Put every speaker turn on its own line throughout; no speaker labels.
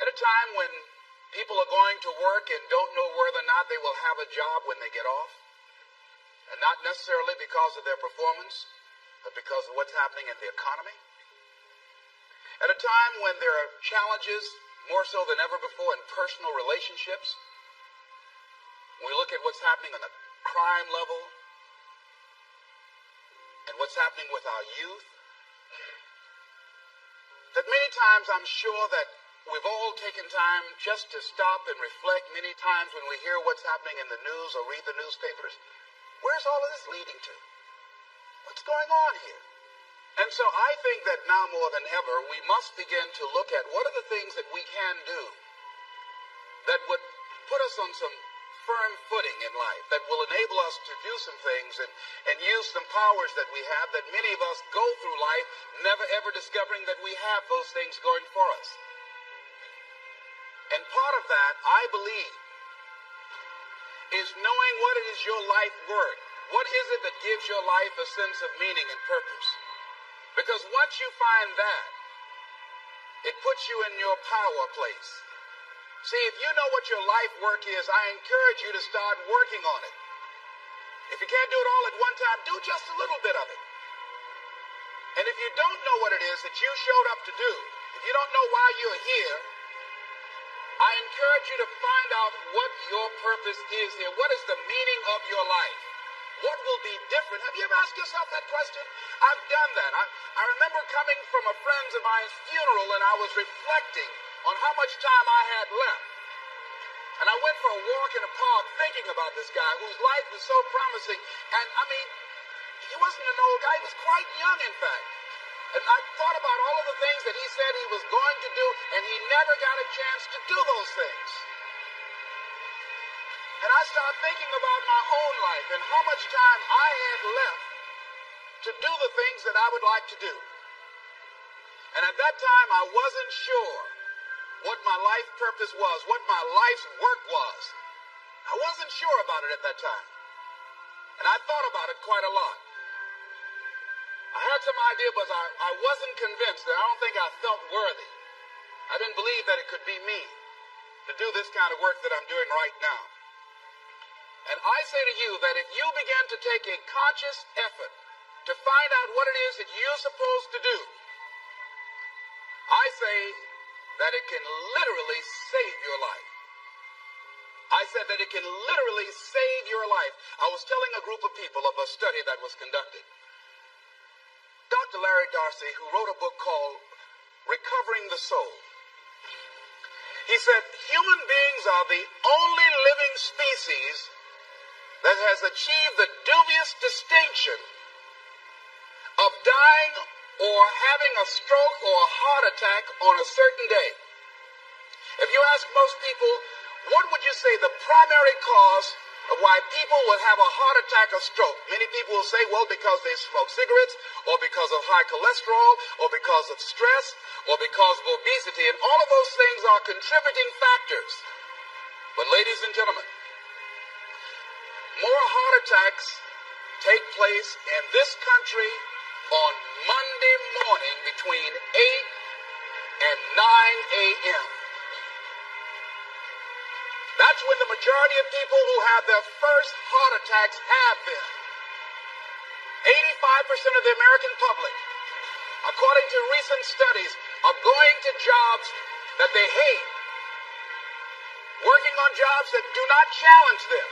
At a time when people are going to work and don't know whether or not they will have a job when they get off, and not necessarily because of their performance, but because of what's happening in the economy. At a time when there are challenges, more so than ever before, in personal relationships. When we look at what's happening on the crime level and what's happening with our youth, that many times I'm sure that we've all taken time just to stop and reflect many times when we hear what's happening in the news or read the newspapers. Where's all of this leading to? What's going on here? And so I think that now more than ever, we must begin to look at what are the things that we can do that would put us on some firm footing in life, that will enable us to do some things and use some powers that we have, that many of us go through life never ever discovering that we have those things going for us. And part of that, I believe, is knowing what it is your life worth. What is it that gives your life a sense of meaning and purpose? Because once you find that, it puts you in your power place. See, if you know what your life work is, I encourage you to start working on it. If you can't do it all at one time, do just a little bit of it. And if you don't know what it is that you showed up to do, if you don't know why you're here, I encourage you to find out what your purpose is here. What is the meaning of your life? What will be different? Have you ever asked yourself that question? I've done that. I remember coming from a friend of mine's funeral and I was reflecting on how much time I had left. And I went for a walk in a park thinking about this guy whose life was so promising. And I mean, he wasn't an old guy. He was quite young, in fact. And I thought about all of the things that he said he was going to do, and he never got a chance to do those things. And I started thinking about my own life and how much time I had left to do the things that I would like to do. And at that time, I wasn't sure what my life purpose was, what my life's work was. I wasn't sure about it at that time. And I thought about it quite a lot. I had some idea, but I wasn't convinced, and I don't think I felt worthy. I didn't believe that it could be me to do this kind of work that I'm doing right now. And I say to you that if you begin to take a conscious effort to find out what it is that you're supposed to do, I say that it can literally save your life. I said that it can literally save your life. I was telling a group of people of a study that was conducted. Dr. Larry Darcy, who wrote a book called Recovering the Soul, he said, human beings are the only living species that has achieved the dubious distinction of dying or having a stroke or a heart attack on a certain day. If you ask most people, what would you say the primary cause of why people will have a heart attack or stroke? Many people will say, well, because they smoke cigarettes, or because of high cholesterol, or because of stress, or because of obesity, and all of those things are contributing factors. But ladies and gentlemen, more heart attacks take place in this country on Monday morning between 8 and 9 a.m. That's when the majority of people who have their first heart attacks have them. 85% of the American public, according to recent studies, are going to jobs that they hate, working on jobs that do not challenge them.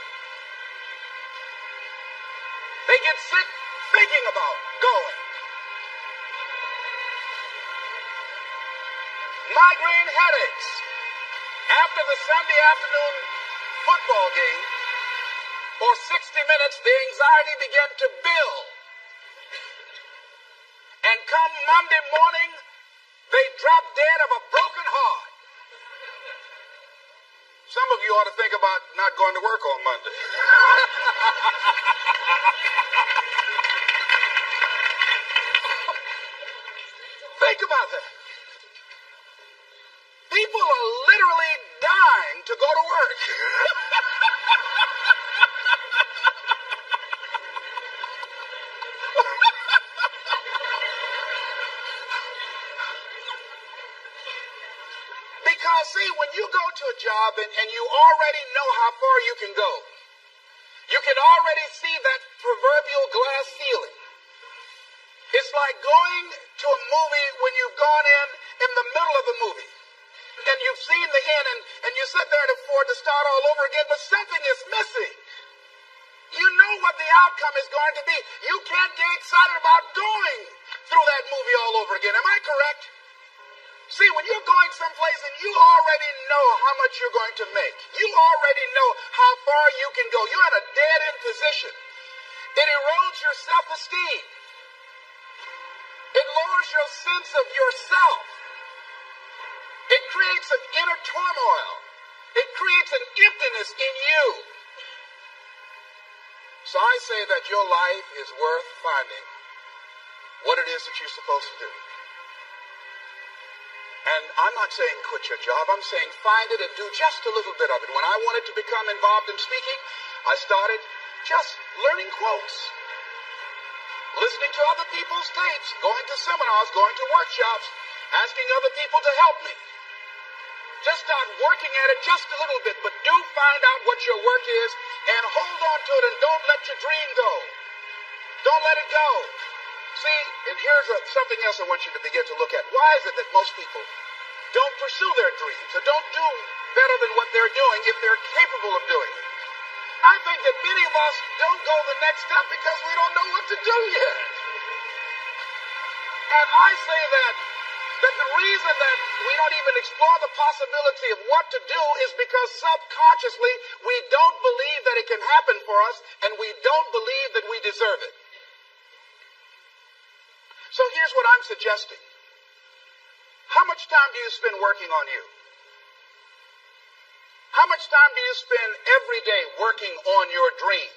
They get sick thinking about going. Migraine headaches. After the Sunday afternoon football game, for 60 minutes, the anxiety began to build. And come Monday morning, they drop dead of a broken heart. Some of you ought to think about not going to work on Monday. Think about that. People are literally dying to go to work. Now, see, when you go to a job and you already know how far you can go, you can already see that proverbial glass ceiling. It's like going to a movie when you've gone in the middle of the movie. And you've seen the end, and you sit there to start all over again, but something is missing. You know what the outcome is going to be. You can't get excited about going through that movie all over again. Am I correct? See, when you're going someplace and you already know how much you're going to make, you already know how far you can go, you're in a dead-end position. It erodes your self-esteem. It lowers your sense of yourself. It creates an inner turmoil. It creates an emptiness in you. So I say that your life is worth finding what it is that you're supposed to do. And I'm not saying quit your job. I'm saying find it and do just a little bit of it. When I wanted to become involved in speaking, I started just learning quotes, listening to other people's tapes, going to seminars, going to workshops, asking other people to help me. Just start working at it just a little bit, but do find out what your work is and hold on to it and don't let your dream go. Don't let it go. See, and here's something else I want you to begin to look at. Why is it that most people don't pursue their dreams or don't do better than what they're doing if they're capable of doing it? I think that many of us don't go the next step because we don't know what to do yet. And I say that the reason that we don't even explore the possibility of what to do is because subconsciously we don't believe that it can happen for us and we don't believe that we deserve it. So here's what I'm suggesting. How much time do you spend working on you? How much time do you spend every day working on your dream?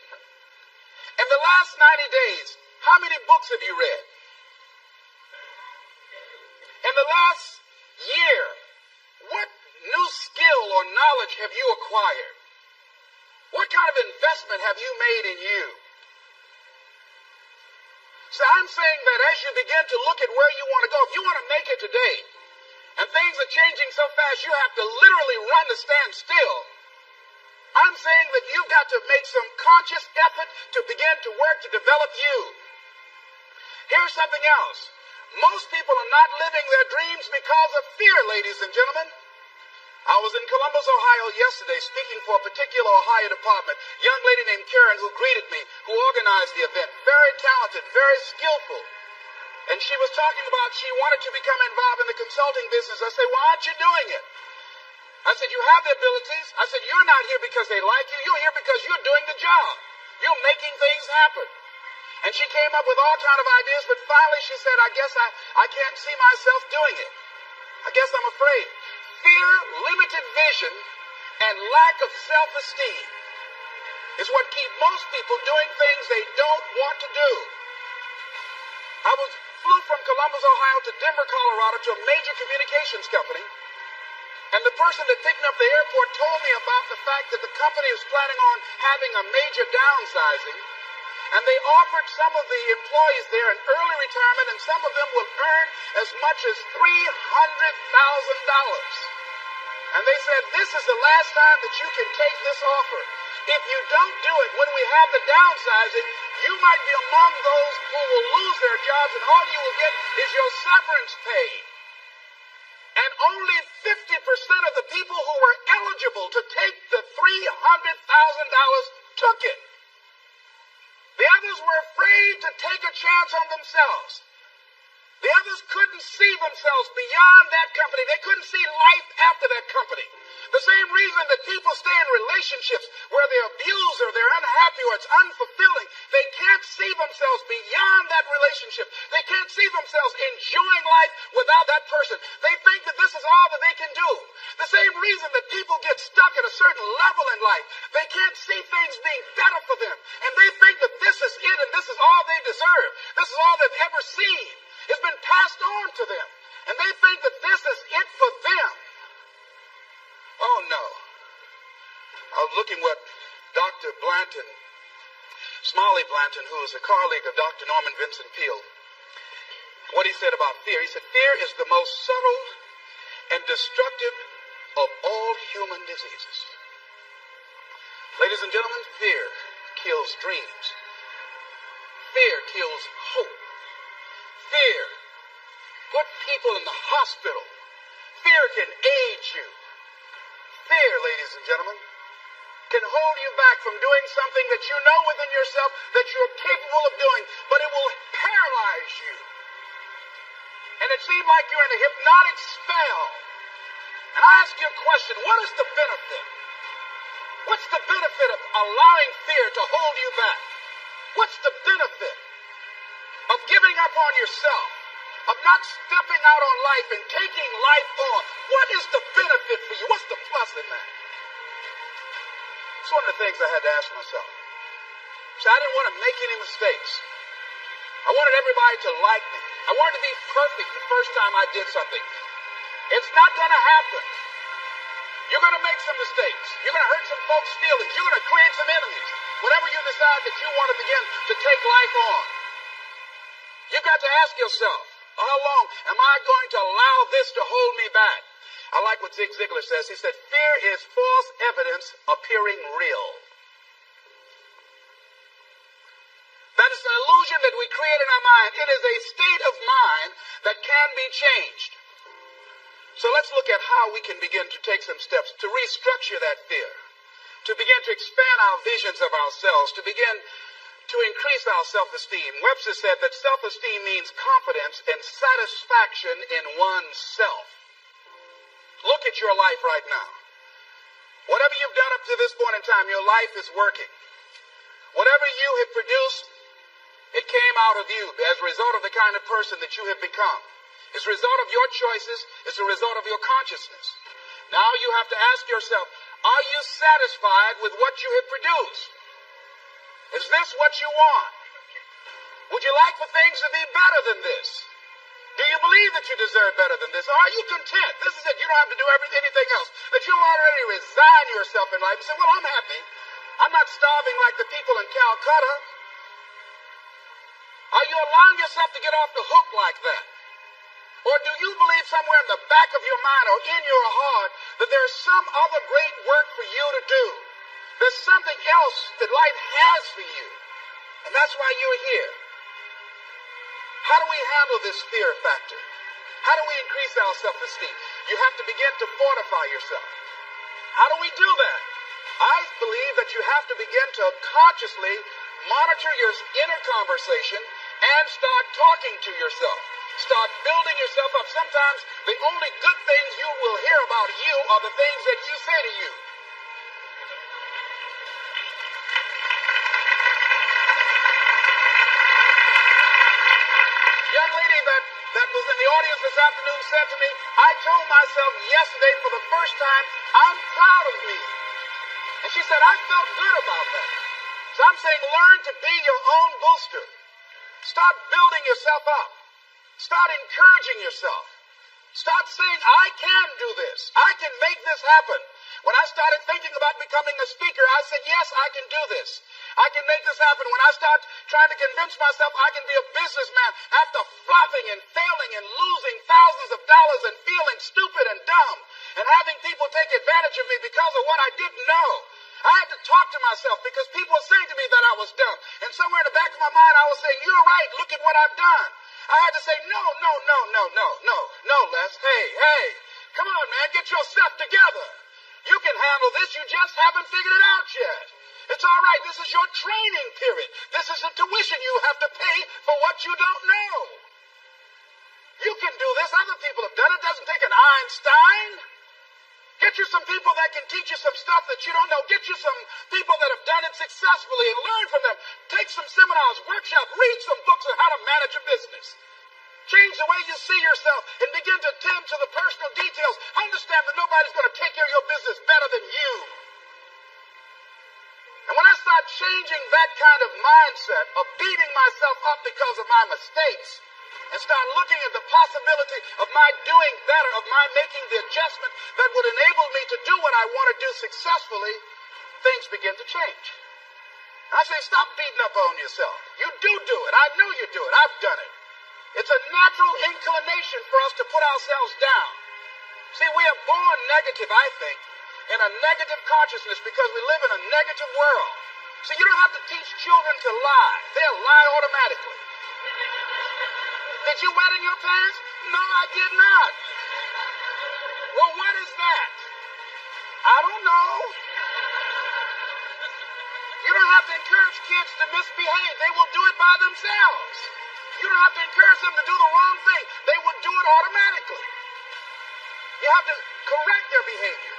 In the last 90 days, how many books have you read? In the last year, what new skill or knowledge have you acquired? What kind of investment have you made in you? So I'm saying that as you begin to look at where you want to go, if you want to make it today, and things are changing so fast, you have to literally run to stand still. I'm saying that you've got to make some conscious effort to begin to work to develop you. Here's something else. Most people are not living their dreams because of fear, ladies and gentlemen. I was in Columbus, Ohio yesterday speaking for a particular Ohio department. A young lady named Karen who greeted me, who organized the event. Very talented, very skillful. And she was talking about she wanted to become involved in the consulting business. I said, why aren't you doing it? I said, you have the abilities. I said, you're not here because they like you. You're here because you're doing the job. You're making things happen. And she came up with all kind of ideas, but finally she said, I guess I can't see myself doing it. I guess I'm afraid. Fear, limited vision, and lack of self-esteem is what keep most people doing things they don't want to do. I flew from Columbus, Ohio to Denver, Colorado to a major communications company, and the person that picked me up at the airport told me about the fact that the company was planning on having a major downsizing, and they offered some of the employees there an early retirement, and some of them will earn as much as $300,000. And they said, this is the last time that you can take this offer. If you don't do it when we have the downsizing, you might be among those who will lose their jobs, and all you will get is your severance pay. And only 50% of the people who were eligible to take the $300,000 took it. The others were afraid to take a chance on themselves. The others couldn't see themselves beyond that company. They couldn't see life after that company. The same reason that people stay in relationships where they're abused or they're unhappy or it's unfulfilling. They can't see themselves beyond that relationship. They can't see themselves enjoying life without that person. They think that this is all that they can do. The same reason that people get stuck at a certain level in life. They can't see things being better for them. And they think that this is it and this is all they deserve. This is all they've ever seen. It's been passed on to them. And they think that this is it for them. Oh no. I was looking what Dr. Blanton, Smalley Blanton, who is a colleague of Dr. Norman Vincent Peale, what he said about fear. He said, fear is the most subtle and destructive of all human diseases. Ladies and gentlemen, fear kills dreams. Fear kills hope. Fear put people in the hospital. Fear can age you. Fear, ladies and gentlemen, can hold you back from doing something that you know within yourself that you're capable of doing, but it will paralyze you. And it seems like you're in a hypnotic spell. And I ask you a question, what is the benefit? What's the benefit of allowing fear to hold you back? What's the benefit of giving up on yourself, of not stepping out on life and taking life on? What is the benefit for you? What's the plus in that? It's one of the things I had to ask myself. So I didn't want to make any mistakes. I wanted everybody to like me. I wanted to be perfect the first time I did something. It's not going to happen. You're going to make some mistakes. You're going to hurt some folks' feelings. You're going to create some enemies. Whenever you decide that you want to begin to take life on, you've got to ask yourself, how long am I going to allow this to hold me back? I like what Zig Ziglar says. He said, fear is false evidence appearing real. That is an illusion that we create in our mind. It is a state of mind that can be changed. So let's look at how we can begin to take some steps to restructure that fear, to begin to expand our visions of ourselves, to begin to increase our self-esteem. Webster said that self-esteem means confidence and satisfaction in oneself. Look at your life right now. Whatever you've done up to this point in time, your life is working. Whatever you have produced, it came out of you as a result of the kind of person that you have become. It's a result of your choices. It's a result of your consciousness. Now you have to ask yourself, are you satisfied with what you have produced? Is this what you want? Would you like for things to be better than this? Do you believe that you deserve better than this? Or are you content? This is it. You don't have to do anything else. That you already resign yourself in life and say, well, I'm happy. I'm not starving like the people in Calcutta. Are you allowing yourself to get off the hook like that? Or do you believe somewhere in the back of your mind or in your heart that there's some other great work for you to do? There's something else that life has for you. And that's why you're here. How do we handle this fear factor? How do we increase our self-esteem? You have to begin to fortify yourself. How do we do that? I believe that you have to begin to consciously monitor your inner conversation and start talking to yourself. Start building yourself up. Sometimes the only good things you will hear about you are the things that you say to you. Young lady that was in the audience this afternoon said to me, I told myself yesterday for the first time, I'm proud of me. And she said, I felt good about that. So I'm saying learn to be your own booster. Start building yourself up. Start encouraging yourself. Start saying, I can do this. I can make this happen. When I started thinking about becoming a speaker, I said, yes, I can do this. I can make this happen. When I start trying to convince myself I can be a businessman after flopping and failing and losing thousands of dollars and feeling stupid and dumb and having people take advantage of me because of what I didn't know. I had to talk to myself because people were saying to me that I was dumb. And somewhere in the back of my mind, I was saying, you're right. Look at what I've done. I had to say, no, Les. Hey, come on, man. Get yourself together. You can handle this. You just haven't figured it out yet. It's all right. This is your training period. This is the tuition you have to pay for what you don't know. You can do this. Other people have done it. It doesn't take an Einstein. Get you some people that can teach you some stuff that you don't know. Get you some people that have done it successfully and learn from them. Take some seminars, workshops, read some books on how to manage a business. Change the way you see yourself and begin to tend to the personal details. Understand that nobody's going to take care of your business better than you. And when I start changing that kind of mindset of beating myself up because of my mistakes and start looking at the possibility of my doing better, of my making the adjustment that would enable me to do what I want to do successfully, things begin to change. I say, stop beating up on yourself. You do it. I know you do it. I've done it. It's a natural inclination for us to put ourselves down. See, we are born negative, I think, in a negative consciousness because we live in a negative world. So you don't have to teach children to lie. They'll lie automatically. Did you wet in your pants? No, I did not. Well, what is that? I don't know. You don't have to encourage kids to misbehave. They will do it by themselves. You don't have to encourage them to do the wrong thing. They will do it automatically. You have to correct their behavior.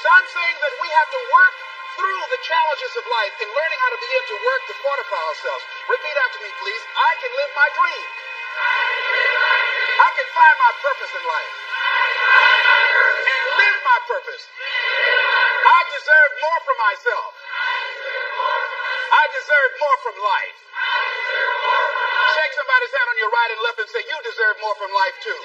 So I'm saying that we have to work through the challenges of life in learning how to begin to work to fortify ourselves. Repeat after me, please. I can live my dream. I can find my purpose in life and live my purpose. I deserve more from myself. I deserve more from life. Shake somebody's hand on your right and left and say, you deserve more from life too.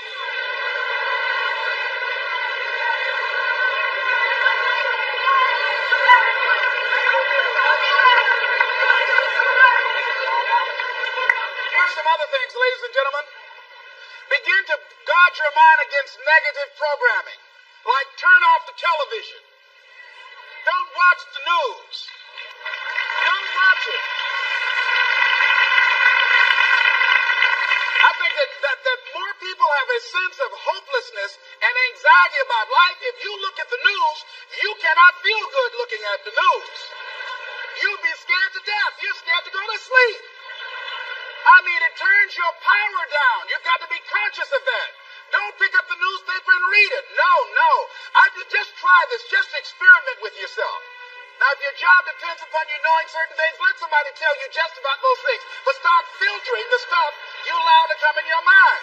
Here's some other things, ladies and gentlemen. Begin to guard your mind against negative programming, like turn off the television. Don't watch the news. Don't watch it. I think that more people have a sense of hopelessness and anxiety about life. If you look at the news, you cannot feel good looking at the news. You'll be scared to death. You're scared to go to sleep. I mean, it turns your power down. You've got to be conscious of that. Don't pick up the newspaper and read it. No. Just try this. Just experiment with yourself. Now, if your job depends upon you knowing certain things, let somebody tell you just about those things. But start filtering the stuff you allow to come in your mind.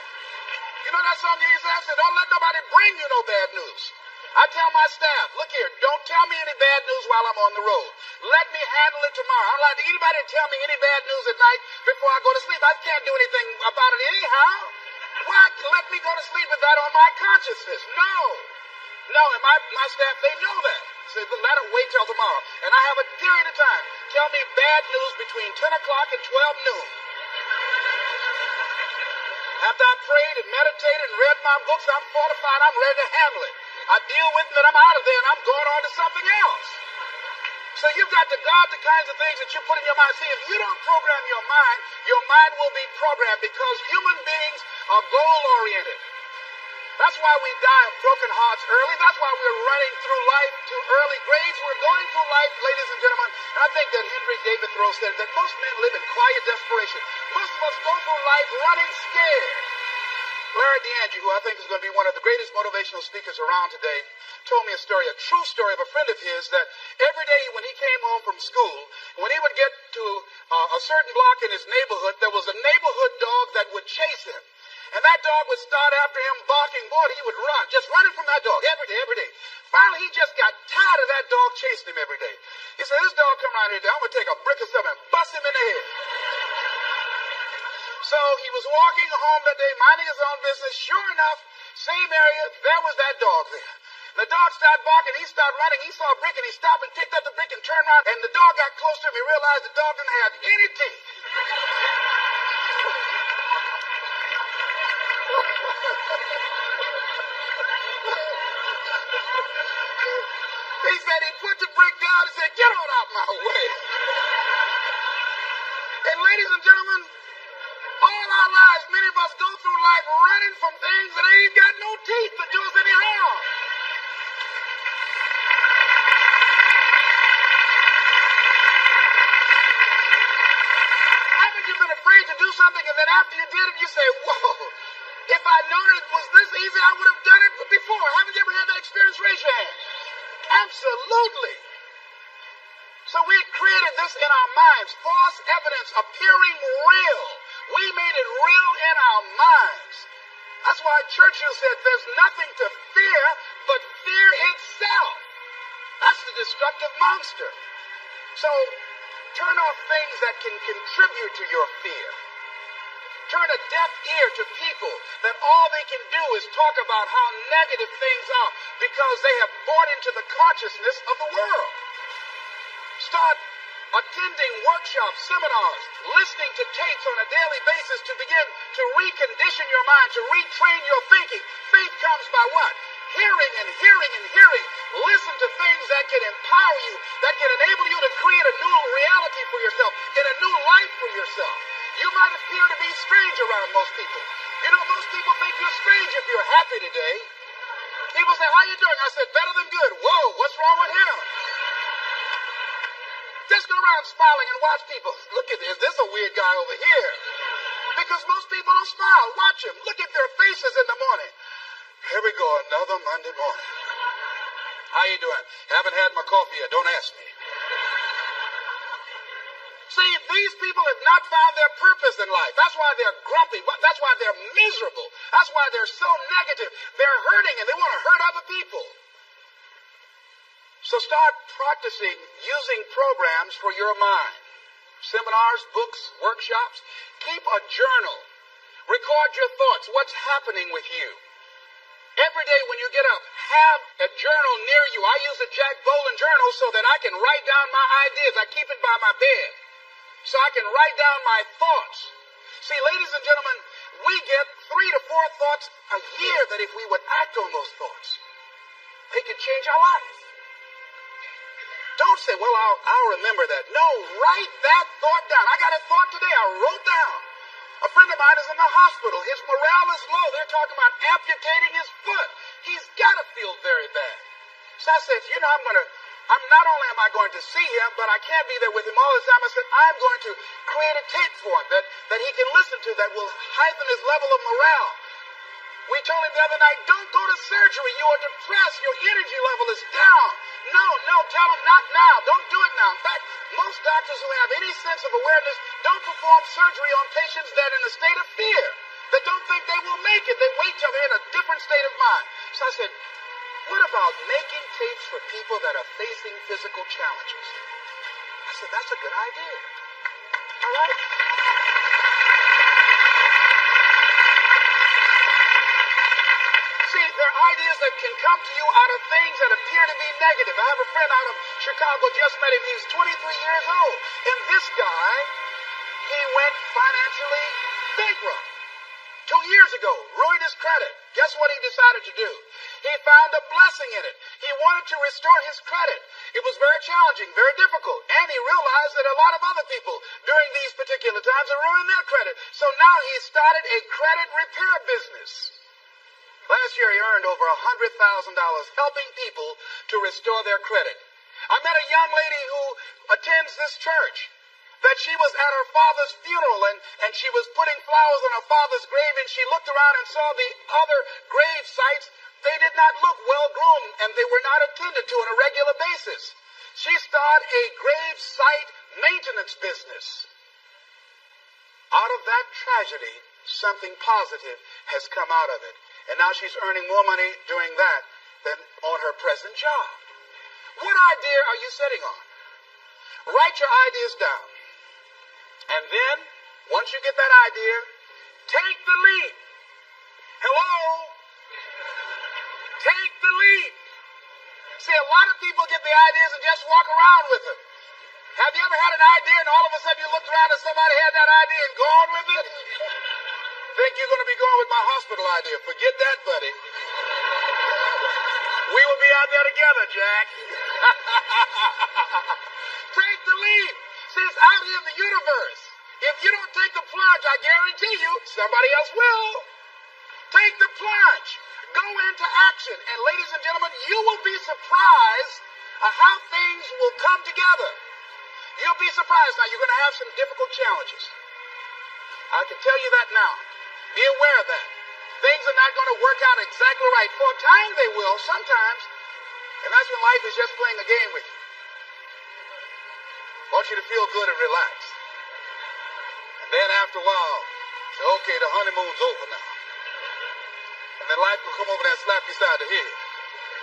You know that song you used to have? Don't let nobody bring you no bad news. I tell my staff, look here, don't tell me any bad news while I'm on the road. Let me handle it tomorrow. I don't like anybody to tell me any bad news at night before I go to sleep. I can't do anything about it anyhow. Why let me go to sleep with that on my consciousness? No, and my staff, they know that. Say, let it wait till tomorrow. And I have a period of time. Tell me bad news between 10 o'clock and 12 noon. After I prayed and meditated and read my books, I'm fortified, I'm ready to handle it. I deal with it, and I'm out of there, and I'm going on to something else. So you've got to guard the kinds of things that you put in your mind. See, if you don't program your mind will be programmed because human beings are goal-oriented. That's why we die of broken hearts early. That's why we're running through life to early grades. We're going through life, ladies and gentlemen. And I think that Henry David Thoreau said that most men live in quiet desperation. Most of us go through life running scared. Larry DeAndre, who I think is going to be one of the greatest motivational speakers around today, told me a story, a true story of a friend of his, that every day when he came home from school, when he would get to a certain block in his neighborhood, there was a neighborhood dog that would chase him. And that dog would start after him barking. Boy, he would run, just running from that dog every day. Finally, he just got tired of that dog chasing him every day. He said, this dog come around here, I'm going to take a brick or something and bust him in the head. So he was walking home that day, minding his own business. Sure enough, same area, there was that dog there. The dog started barking, he started running, he saw a brick and he stopped and picked up the brick and turned around, and the dog got close to him. He realized the dog didn't have any teeth. He said he put the brick down and said, get on out my way. And ladies and gentlemen, all our lives, many of us go through life running from things that ain't got no teeth to do us any harm. Haven't you been afraid to do something and then after you did it, you say, whoa, if I known it was this easy, I would have done it before. Haven't you ever had that experience? Raise your hand. Absolutely. So we created this in our minds, false evidence appearing real. We made it real in our minds. That's why Churchill said there's nothing to fear but fear itself. That's the destructive monster. So turn off things that can contribute to your fear. Turn a deaf ear to people that all they can do is talk about how negative things are because they have bought into the consciousness of the world. Start attending workshops, seminars, listening to tapes on a daily basis to begin to recondition your mind, to retrain your thinking. Faith comes by what? hearing and hearing and hearing. Listen to things that can empower you, that can enable you to create a new reality for yourself, and a new life for yourself. You might appear to be strange around most people. You know, most people think you're strange if you're happy today. People say, how you doing? I said, better than good. Whoa, what's wrong with him? Just go around smiling and watch people. Look at this. This is a weird guy over here. Because most people don't smile. Watch them. Look at their faces in the morning. Here we go, another Monday morning. How you doing? Haven't had my coffee yet. Don't ask me. See, these people have not found their purpose in life. That's why they're grumpy. That's why they're miserable. That's why they're so negative. They're hurting and they want to hurt other people. So start practicing using programs for your mind. Seminars, books, workshops. Keep a journal. Record your thoughts. What's happening with you? Every day when you get up, have a journal near you. I use a Jack Boland journal so that I can write down my ideas. I keep it by my bed so I can write down my thoughts. See, ladies and gentlemen, we get 3 to 4 thoughts a year that if we would act on those thoughts, they could change our life. Don't say, well, I'll remember that. No, write that thought down. I got a thought today. I wrote down. A friend of mine is in the hospital. His morale is low. They're talking about amputating his foot. He's got to feel very bad. So I said, you know, I'm not only am I going to see him, but I can't be there with him all the time. I said, I'm going to create a tape for him that he can listen to that will heighten his level of morale. We told him the other night, don't go to surgery. You are depressed. Your energy level is down. No, tell him not now. Don't do it now. In fact, most doctors who have any sense of awareness don't perform surgery on patients that are in a state of fear, that don't think they will make it. They wait till they're in a different state of mind. So I said, what about making tapes for people that are facing physical challenges? I said, that's a good idea. All right? See, there are ideas that can come to you out of things that appear to be negative. I have a friend out of Chicago, just met him. He was 23 years old. And this guy, he went financially bankrupt 2 years ago, ruined his credit. Guess what he decided to do? He found a blessing in it. He wanted to restore his credit. It was very challenging, very difficult. And he realized that a lot of other people during these particular times are ruining their credit. So now he started a credit repair business. Last year, he earned over $100,000 helping people to restore their credit. I met a young lady who attends this church, that she was at her father's funeral, and she was putting flowers on her father's grave, and she looked around and saw the other grave sites. They did not look well-groomed, and they were not attended to on a regular basis. She started a grave site maintenance business. Out of that tragedy, something positive has come out of it. And now she's earning more money doing that than on her present job. What idea are you sitting on? Write your ideas down. And then, once you get that idea, take the leap. Hello? Take the leap. See, a lot of people get the ideas and just walk around with them. Have you ever had an idea and all of a sudden you looked around and somebody had that idea and gone with it? Think you're going to be going with my hospital idea. Forget that, buddy. We will be out there together, Jack. Take the leap. See, it's out here in the universe. If you don't take the plunge, I guarantee you, somebody else will. Take the plunge. Go into action. And ladies and gentlemen, you will be surprised at how things will come together. You'll be surprised. Now, you're going to have some difficult challenges. I can tell you that now. Be aware of that. Things are not going to work out exactly right. For a time they will, sometimes. And that's when life is just playing a game with you. I want you to feel good and relax. And then after a while, say, okay, the honeymoon's over now. And then life will come over there and slap you side the head.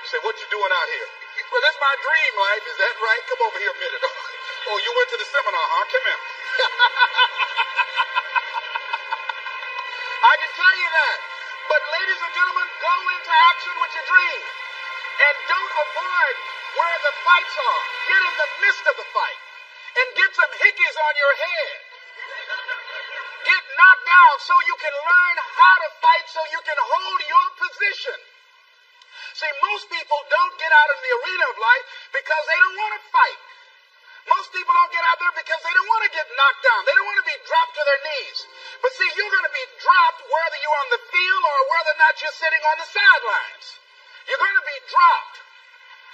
Say, what you doing out here? Well, that's my dream life. Is that right? Come over here a minute. Oh, you went to the seminar, huh? Come here. I can tell you that. But ladies and gentlemen, go into action with your dream. And don't avoid where the fights are. Get in the midst of the fight. And get some hickeys on your head. Get knocked down so you can learn how to fight, so you can hold your position. arena of life because they don't want to fight. Most people don't get out there because they don't want to get knocked down. They don't want to be dropped to their knees. But see, you're going to be dropped whether you're on the field or whether or not you're sitting on the sidelines. You're going to be dropped.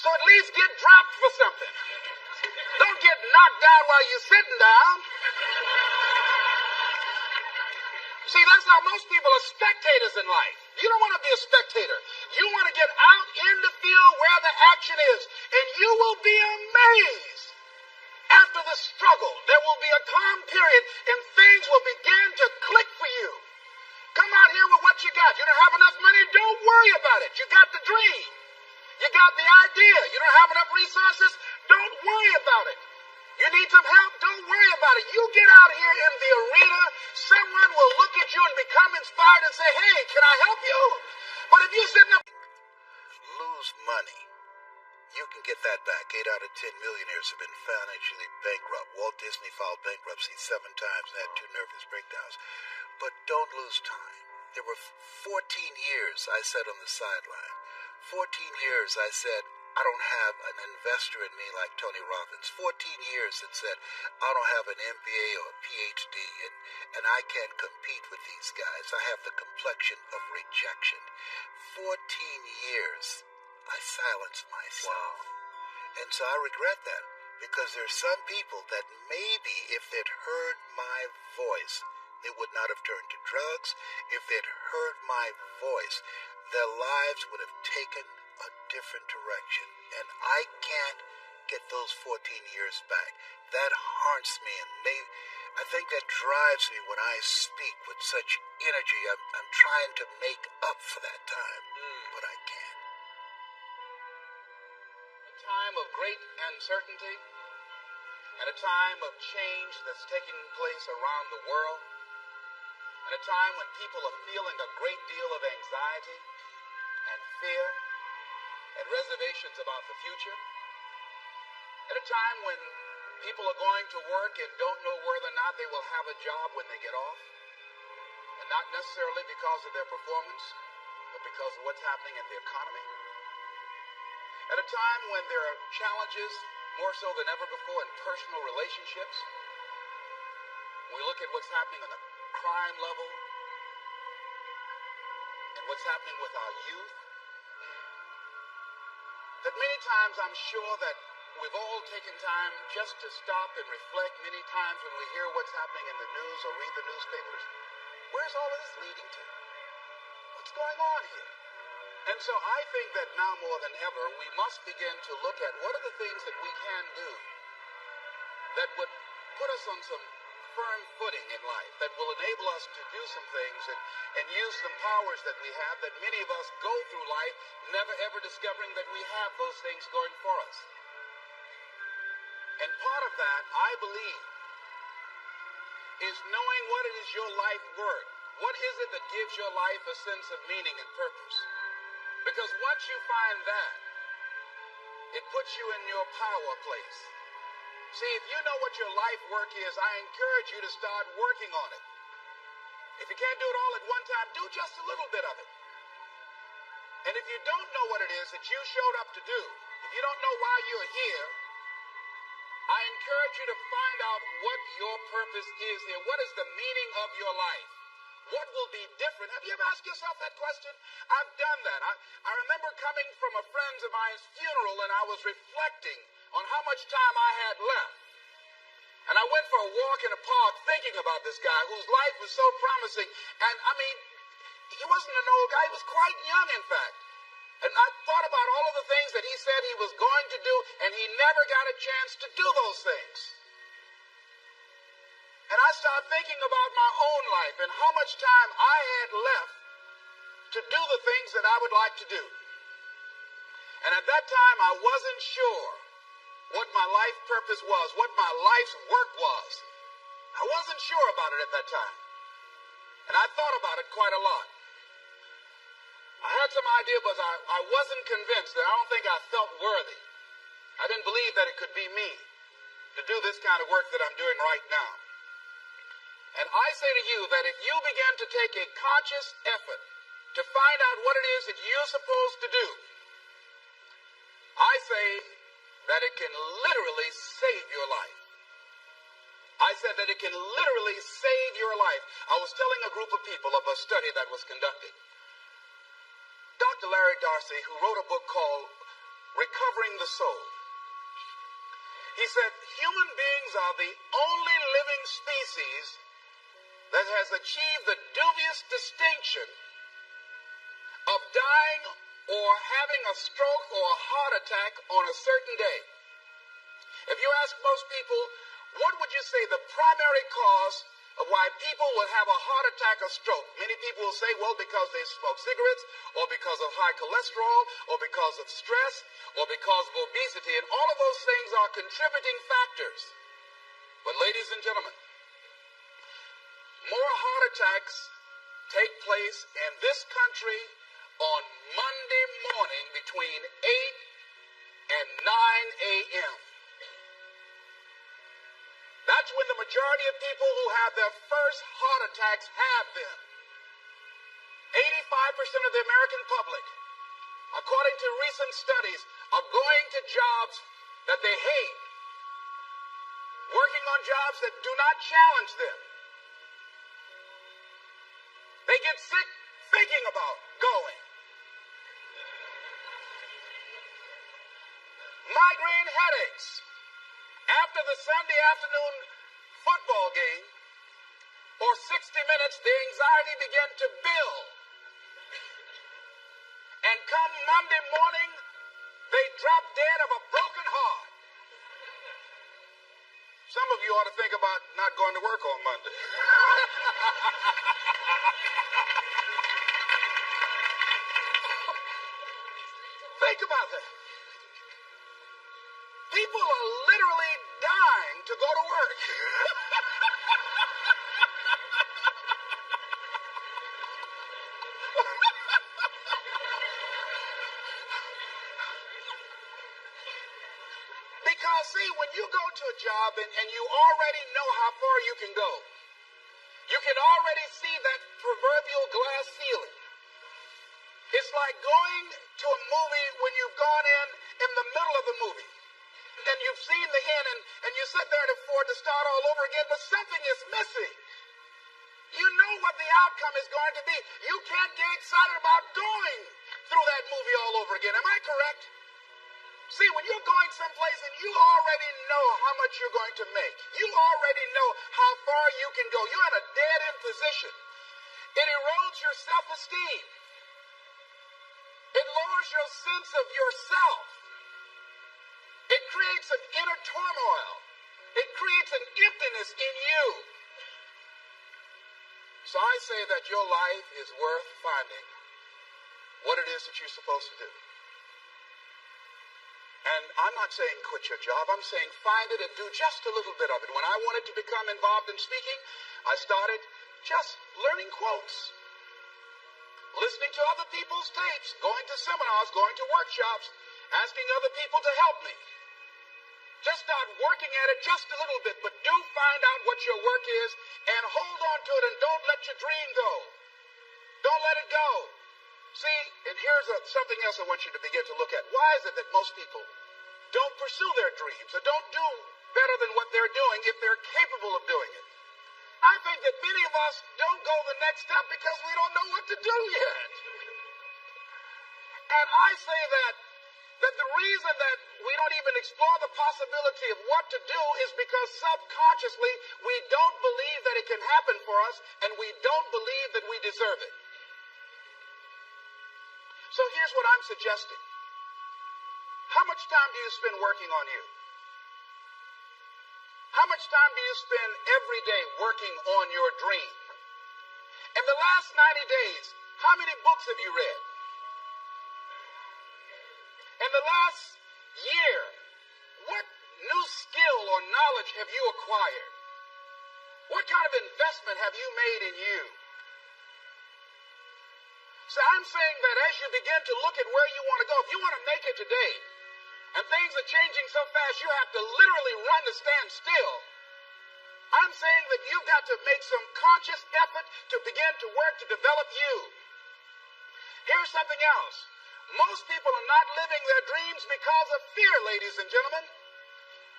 So at least get dropped for something. Don't get knocked down while you're sitting down. See, that's how most people are spectators in life. You don't want to be a spectator. You want to get out in the field where the action is, and you will be amazed. After the struggle, there will be a calm period, and things will begin to click for you. Come out here with what you got. You don't have enough money? Don't worry about it. You got the dream. You got the idea. You don't have enough resources? Don't worry about it. You need some help? Don't worry about it. You get out here in the arena, someone will look at you and become inspired and say, hey, can I help you? But if you're sitting up, lose money, you can get that back. 8 out of 10 millionaires have been financially bankrupt. Walt Disney filed bankruptcy 7 times and had 2 nervous breakdowns. But don't lose time. There were 14 years I sat on the sideline. 14 years I said, I don't have an investor in me like Tony Robbins. 14 years that said, I don't have an MBA or a PhD, and I can't compete with these guys. I have the complexion of rejection. 14 years I silenced myself. Wow. And so I regret that, because there's some people that maybe if they'd heard my voice, they would not have turned to drugs. If they'd heard my voice, their lives would have taken a different direction. And I can't get those 14 years back. That haunts me, and I think that drives me when I speak with such energy. I'm trying to make up for that time, but I can't. A time of great uncertainty and a time of change that's taking place around the world, and a time when people are feeling a great deal of anxiety and fear and reservations about the future, at a time when people are going to work and don't know whether or not they will have a job when they get off, and not necessarily because of their performance, but because of what's happening in the economy. At a time when there are challenges, more so than ever before, in personal relationships. We look at what's happening on the crime level and what's happening with our youth. That many times I'm sure that we've all taken time just to stop and reflect many times when we hear what's happening in the news or read the newspapers. Where's all of this leading to? What's going on here? And so I think that now more than ever, we must begin to look at what are the things that we can do that would put us on some firm footing in life, that will enable us to do some things and use some powers that we have, that many of us go through life never ever discovering that we have those things going for us. And part of that, I believe, is knowing what it is your life worth. What is it that gives your life a sense of meaning and purpose? Because once you find that, it puts you in your power place. See, if you know what your life work is, I encourage you to start working on it. If you can't do it all at one time, do just a little bit of it. And if you don't know what it is that you showed up to do, if you don't know why you're here, I encourage you to find out what your purpose is here. What is the meaning of your life? What will be different? Have you ever asked yourself that question? I've done that. I remember coming from a friend of mine's funeral, and I was reflecting on how much time I had left. And I went for a walk in a park thinking about this guy whose life was so promising. And I mean, he wasn't an old guy. He was quite young, in fact. And I thought about all of the things that he said he was going to do, and he never got a chance to do those things. And I started thinking about my own life and how much time I had left to do the things that I would like to do. And at that time, I wasn't sure what my life purpose was, what my life's work was. I wasn't sure about it at that time. And I thought about it quite a lot. I had some idea, but I wasn't convinced, and I don't think I felt worthy. I didn't believe that it could be me to do this kind of work that I'm doing right now. And I say to you that if you begin to take a conscious effort to find out what it is that you're supposed to do, I say that it can literally save your life. I said that it can literally save your life. I was telling a group of people of a study that was conducted. Dr. Larry Darcy, who wrote a book called Recovering the Soul, he said human beings are the only living species that has achieved the dubious distinction of dying or having a stroke or a heart attack on a certain day. If you ask most people, what would you say the primary cause of why people will have a heart attack or stroke? Many people will say, well, because they smoke cigarettes, or because of high cholesterol, or because of stress, or because of obesity, and all of those things are contributing factors. But ladies and gentlemen, more heart attacks take place in this country on Monday morning between 8 and 9 a.m. That's when the majority of people who have their first heart attacks have them. 85% of the American public, according to recent studies, are going to jobs that they hate, working on jobs that do not challenge them. They get sick thinking about going. Migraine headaches. After the Sunday afternoon football game, for 60 minutes, the anxiety began to build. And come Monday morning, they drop dead of a broken heart. Some of you ought to think about not going to work on Monday. Think about that. People are literally dying to go to work. Because, see, when you go to a job and you already know how far you can go, you can already see that proverbial glass ceiling. It's like going to a movie when you've gone in the middle of the movie. And you've seen the end, and you sit there and afford to start all over again, but something is missing. You know what the outcome is going to be. You can't get excited about going through that movie all over again. Am I correct? See, when you're going someplace and you already know how much you're going to make, you already know how far you can go, you're in a dead-end position. It erodes your self-esteem. It lowers your sense of yourself. It creates an inner turmoil. It creates an emptiness in you. So I say that your life is worth finding what it is that you're supposed to do. And I'm not saying quit your job. I'm saying find it and do just a little bit of it. When I wanted to become involved in speaking, I started just learning quotes, listening to other people's tapes, going to seminars, going to workshops, asking other people to help me. Just start working at it just a little bit, but do find out what your work is and hold on to it and don't let your dream go. Don't let it go. See, and here's something else I want you to begin to look at. Why is it that most people don't pursue their dreams or don't do better than what they're doing if they're capable of doing it? I think that many of us don't go the next step because we don't know what to do yet. And I say that the reason that we don't even explore the possibility of what to do is because subconsciously we don't believe that it can happen for us and we don't believe that we deserve it. So here's what I'm suggesting. How much time do you spend working on you? How much time do you spend every day working on your dream? In the last 90 days, how many books have you read? In the last year, what new skill or knowledge have you acquired? What kind of investment have you made in you? So I'm saying that as you begin to look at where you want to go, if you want to make it today, and things are changing so fast, you have to literally run to stand still. I'm saying that you've got to make some conscious effort to begin to work to develop you. Here's something else. Most people are not living their dreams because of fear, ladies and gentlemen.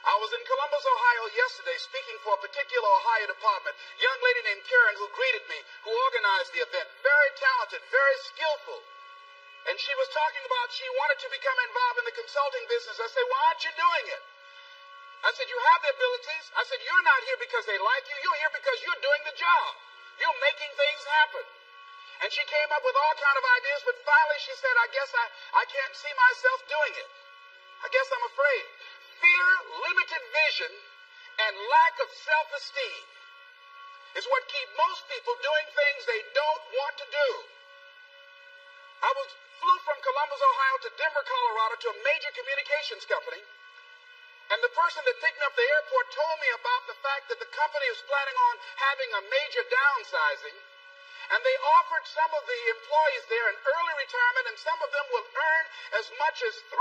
I was in Columbus, Ohio yesterday speaking for a particular Ohio department. A young lady named Karen who greeted me, who organized the event. Very talented, very skillful. And she was talking about she wanted to become involved in the consulting business. I said, why aren't you doing it? I said, you have the abilities. I said, you're not here because they like you. You're here because you're doing the job. You're making things happen. And she came up with all kind of ideas, but finally she said, I guess I can't see myself doing it. I guess I'm afraid. Fear, limited vision, and lack of self-esteem is what keep most people doing things they don't want to do. I flew from Columbus, Ohio to Denver, Colorado to a major communications company. And the person that picked me up at the airport told me about the fact that the company was planning on having a major downsizing. And they offered some of the employees there an early retirement, and some of them will earn as much as $300,000.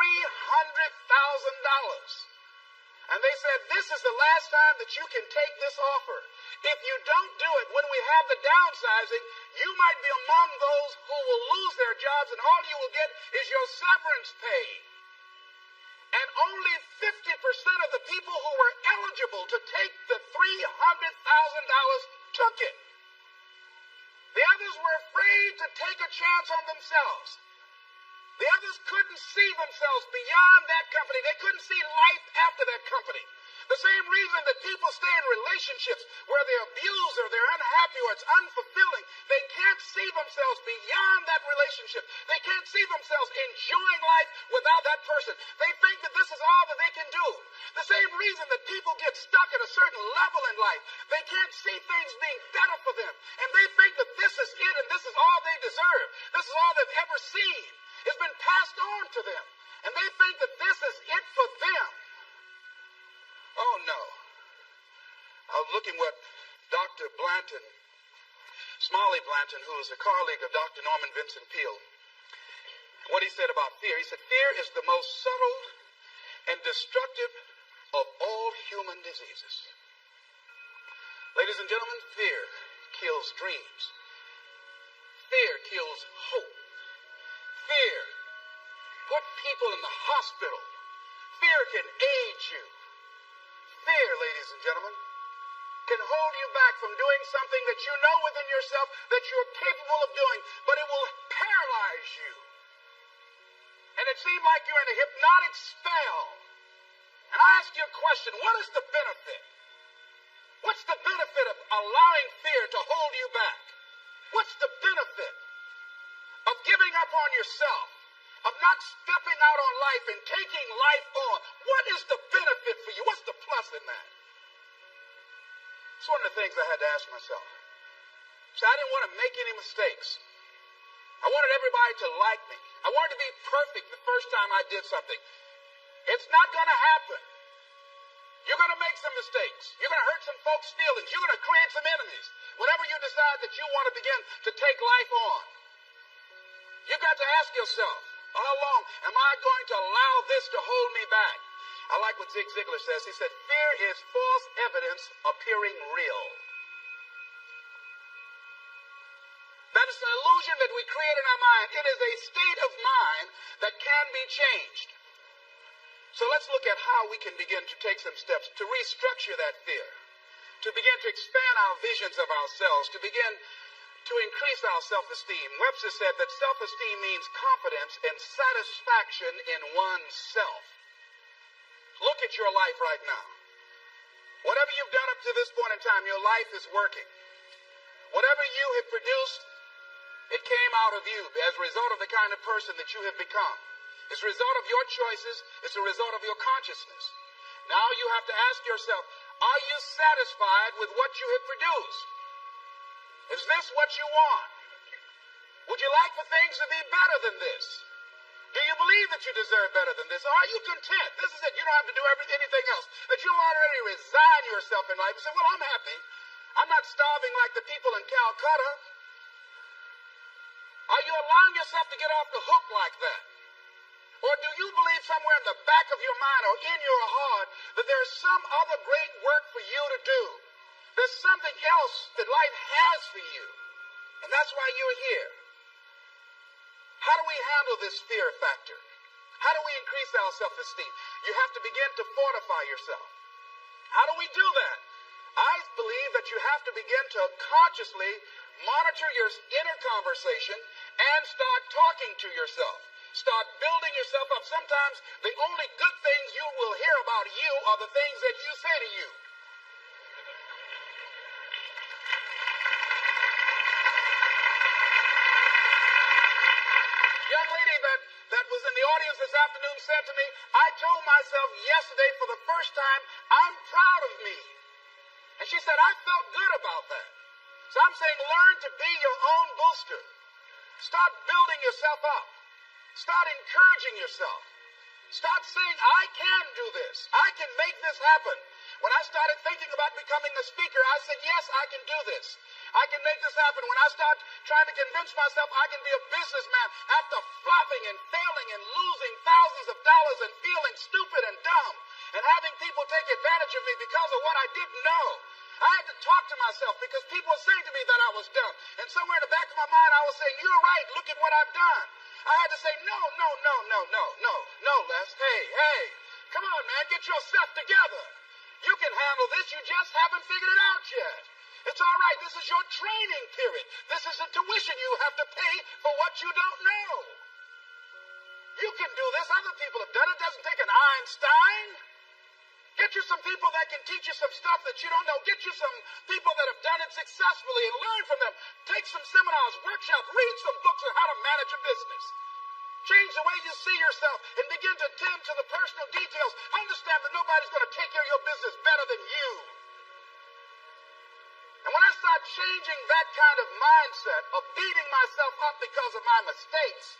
And they said, this is the last time that you can take this offer. If you don't do it when we have the downsizing, you might be among those who will lose their jobs, and all you will get is your severance pay. And only 50% of the people who were eligible to take the $300,000 took it. The others were afraid to take a chance on themselves. The others couldn't see themselves beyond that company. They couldn't see life after that company. The same reason that people stay in relationships where they're abused or they're unhappy or it's unfulfilling. They can't see themselves beyond that relationship. They can't see themselves enjoying life without that person. They think that this is all that they can do. The same reason that people get stuck at a certain level in life. They can't see things being better for them. And they think that this is it and this is all they deserve. This is all they've ever seen. It's been passed on to them. And they think that this is it for them. Oh, no. I was looking what Dr. Blanton, Smalley Blanton, who is a colleague of Dr. Norman Vincent Peale, what he said about fear. He said, fear is the most subtle and destructive of all human diseases. Ladies and gentlemen, fear kills dreams. Fear kills hope. Fear put people in the hospital. Fear can age you. Fear, ladies and gentlemen, can hold you back from doing something that you know within yourself that you're capable of doing, but it will paralyze you. And it seems like you're in a hypnotic spell. And I ask you a question, what is the benefit? What's the benefit of allowing fear to hold you back? What's the benefit of giving up on yourself, of not stepping out on life and taking life on? What is the benefit for you? What's the plus in that? It's one of the things I had to ask myself. So I didn't want to make any mistakes. I wanted everybody to like me. I wanted to be perfect the first time I did something. It's not going to happen. You're going to make some mistakes. You're going to hurt some folks' feelings. You're going to create some enemies whenever you decide that you want to begin to take life on. You've got to ask yourself, how long am I going to allow this to hold me back? I like what Zig Ziglar says. He said, fear is false evidence appearing real. That is an illusion that we create in our mind. It is a state of mind that can be changed. So let's look at how we can begin to take some steps to restructure that fear, to begin to expand our visions of ourselves, to begin to increase our self-esteem. Webster said that self-esteem means confidence and satisfaction in oneself. Look at your life right now. Whatever you've done up to this point in time, your life is working. Whatever you have produced, it came out of you as a result of the kind of person that you have become. It's a result of your choices. It's a result of your consciousness. Now you have to ask yourself, are you satisfied with what you have produced? Is this what you want? Would you like for things to be better than this? Do you believe that you deserve better than this? Or are you content? This is it. You don't have to do anything else. That you'll already resign yourself in life and say, well, I'm happy. I'm not starving like the people in Calcutta. Are you allowing yourself to get off the hook like that? Or do you believe somewhere in the back of your mind or in your heart that there's some other great work for you to do? There's something else that life has for you. And that's why you're here. How do we handle this fear factor? How do we increase our self-esteem? You have to begin to fortify yourself. How do we do that? I believe that you have to begin to consciously monitor your inner conversation and start talking to yourself. Start building yourself up. Sometimes the only good things you will hear about you are the things that you say to you. Young lady that was in the audience this afternoon said to me, I told myself yesterday for the first time, I'm proud of me. And she said, I felt good about that. So I'm saying learn to be your own booster. Start building yourself up. Start encouraging yourself. Start saying, I can do this. I can make this happen. When I started thinking about becoming a speaker, I said, yes, I can do this. I can make this happen. When I start trying to convince myself I can be a businessman after flopping and failing and losing thousands of dollars and feeling stupid and dumb and having people take advantage of me because of what I didn't know, I had to talk to myself because people were saying to me that I was dumb. And somewhere in the back of my mind, I was saying, you're right. Look at what I've done. I had to say, no, Les. Hey, come on, man. Get yourself together. You can handle this. You just haven't figured it out yet. It's all right. This is your training period. This is the tuition you have to pay for what you don't know. You can do this. Other people have done it. It doesn't take an Einstein. Get you some people that can teach you some stuff that you don't know. Get you some people that have done it successfully and learn from them. Take some seminars, workshops, read some books on how to manage a business. Change the way you see yourself and begin to tend to the personal details. Understand that nobody's going to take care of your business better than you. And when I start changing that kind of mindset of beating myself up because of my mistakes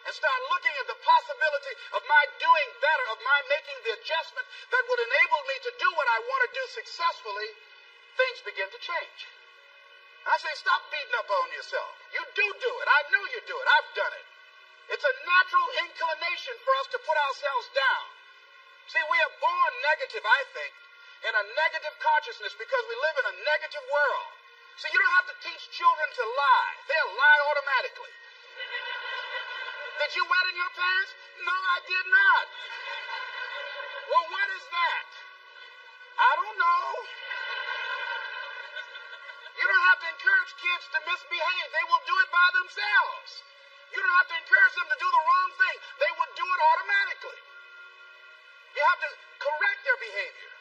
and start looking at the possibility of my doing better, of my making the adjustment that would enable me to do what I want to do successfully, things begin to change. I say, stop beating up on yourself. You do it. I know you do it. I've done it. It's a natural inclination for us to put ourselves down. See, we are born negative, I think, in a negative consciousness because we live in a negative world. So you don't have to teach children to lie. They'll lie automatically. Did you wet in your pants? No, I did not. Well, what is that? I don't know. You don't have to encourage kids to misbehave. They will do it by themselves. You don't have to encourage them to do the wrong thing. They will do it automatically. You have to correct their behavior.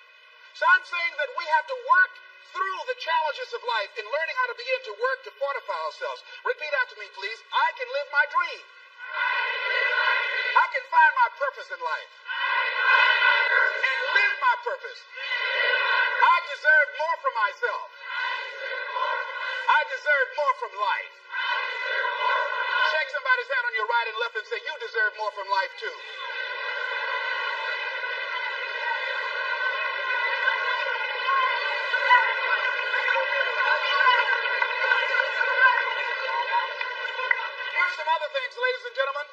So I'm saying that we have to work through the challenges of life in learning how to begin to work to fortify ourselves. Repeat after me, please. I can live my dream. I can find my purpose in life and live my purpose. I deserve more from myself. I deserve more from life. Shake somebody's hand on your right and left and say, you deserve more from life too. Here's some other things, ladies and gentlemen.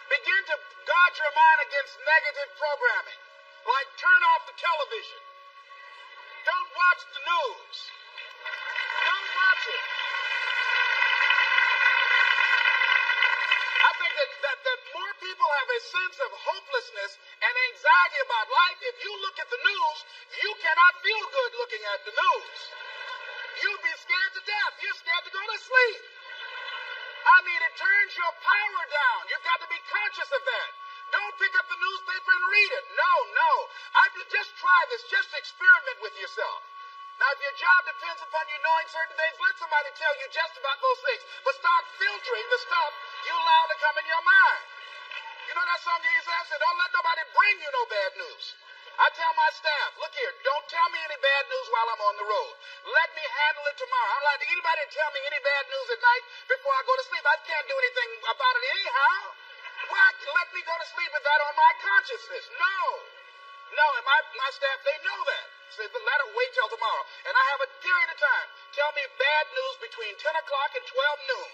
Begin to guard your mind against negative programming, like turn off the television. Don't watch the news. Don't watch it. I think that more people have a sense of hopelessness and anxiety about life. If you look at the news, you cannot feel good looking at the news. You'll be scared to death. You're scared to go to sleep. I mean, it turns your power down. You've got to be conscious of that. Don't pick up the newspaper and read it. No. Just try this. Just experiment with yourself. Now, if your job depends upon you knowing certain things, let somebody tell you just about those things. But start filtering the stuff you allow to come in your mind. You know that song you used to have? Say, don't let nobody bring you no bad news. I tell my staff, look here, don't tell me any bad news while I'm on the road. Let me handle it tomorrow. I don't like anybody to tell me any bad news at night before I go to sleep. I can't do anything about it anyhow. Why let me go to sleep with that on my consciousness? No, and my staff, they know that. So let it wait till tomorrow. And I have a period of time. Tell me bad news between 10 o'clock and 12 noon.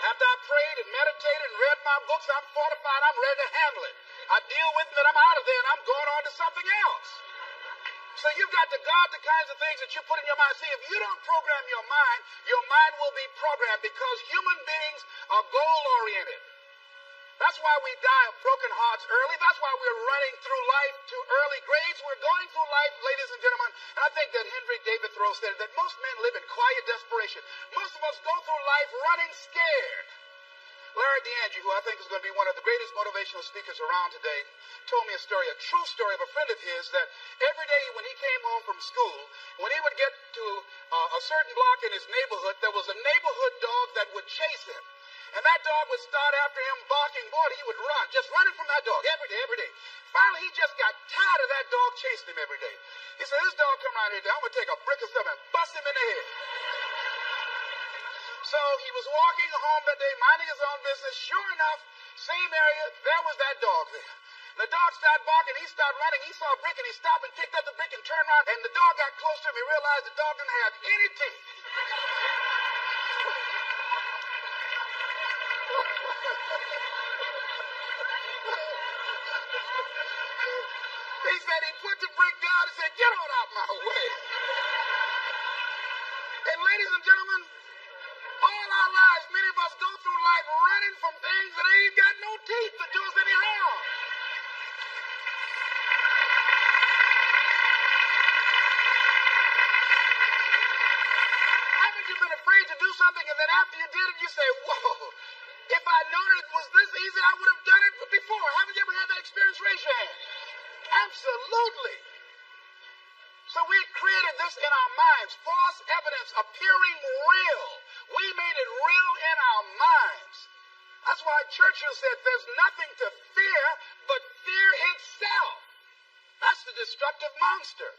After I prayed and meditated and read my books, I'm fortified, I'm ready to handle it. I deal with it and I'm out of there and I'm going on to something else. So you've got to guard the kinds of things that you put in your mind. See, if you don't program your mind will be programmed because human beings are goal-oriented. That's why we die of broken hearts early. That's why we're running through life to early grades. We're going through life, ladies and gentlemen. And I think that Henry David Thoreau said that most men live in quiet desperation. Most of us go through life running scared. Larry DeAndre, who I think is going to be one of the greatest motivational speakers around today, told me a story, a true story of a friend of his, that every day when he came home from school, when he would get to a certain block in his neighborhood, there was a neighborhood dog that would chase him. And that dog would start after him barking. Boy, he would run, just running from that dog every day, every day. Finally, he just got tired of that dog chasing him every day. He said, this dog come around here today, I'm going to take a brick of stuff and bust him in the head. So he was walking home that day, minding his own business. Sure enough, same area, there was that dog there. The dog started barking, he started running, he saw a brick and he stopped and picked up the brick and turned around, and the dog got close to him. He realized the dog didn't have any teeth. He said he put the brick down and said, get on out my way. And ladies and gentlemen, all our lives, many of us go through life running from things that ain't got no teeth to do us any harm. Haven't you been afraid to do something and then after you did it, you say, whoa, if I'd known it was this easy, I would have done it before. Haven't you ever had that experience? Raise your hand. Absolutely. So we created this in our minds, false evidence appearing real. We made it real in our minds. That's why Churchill said there's nothing to fear but fear itself. That's the destructive monster.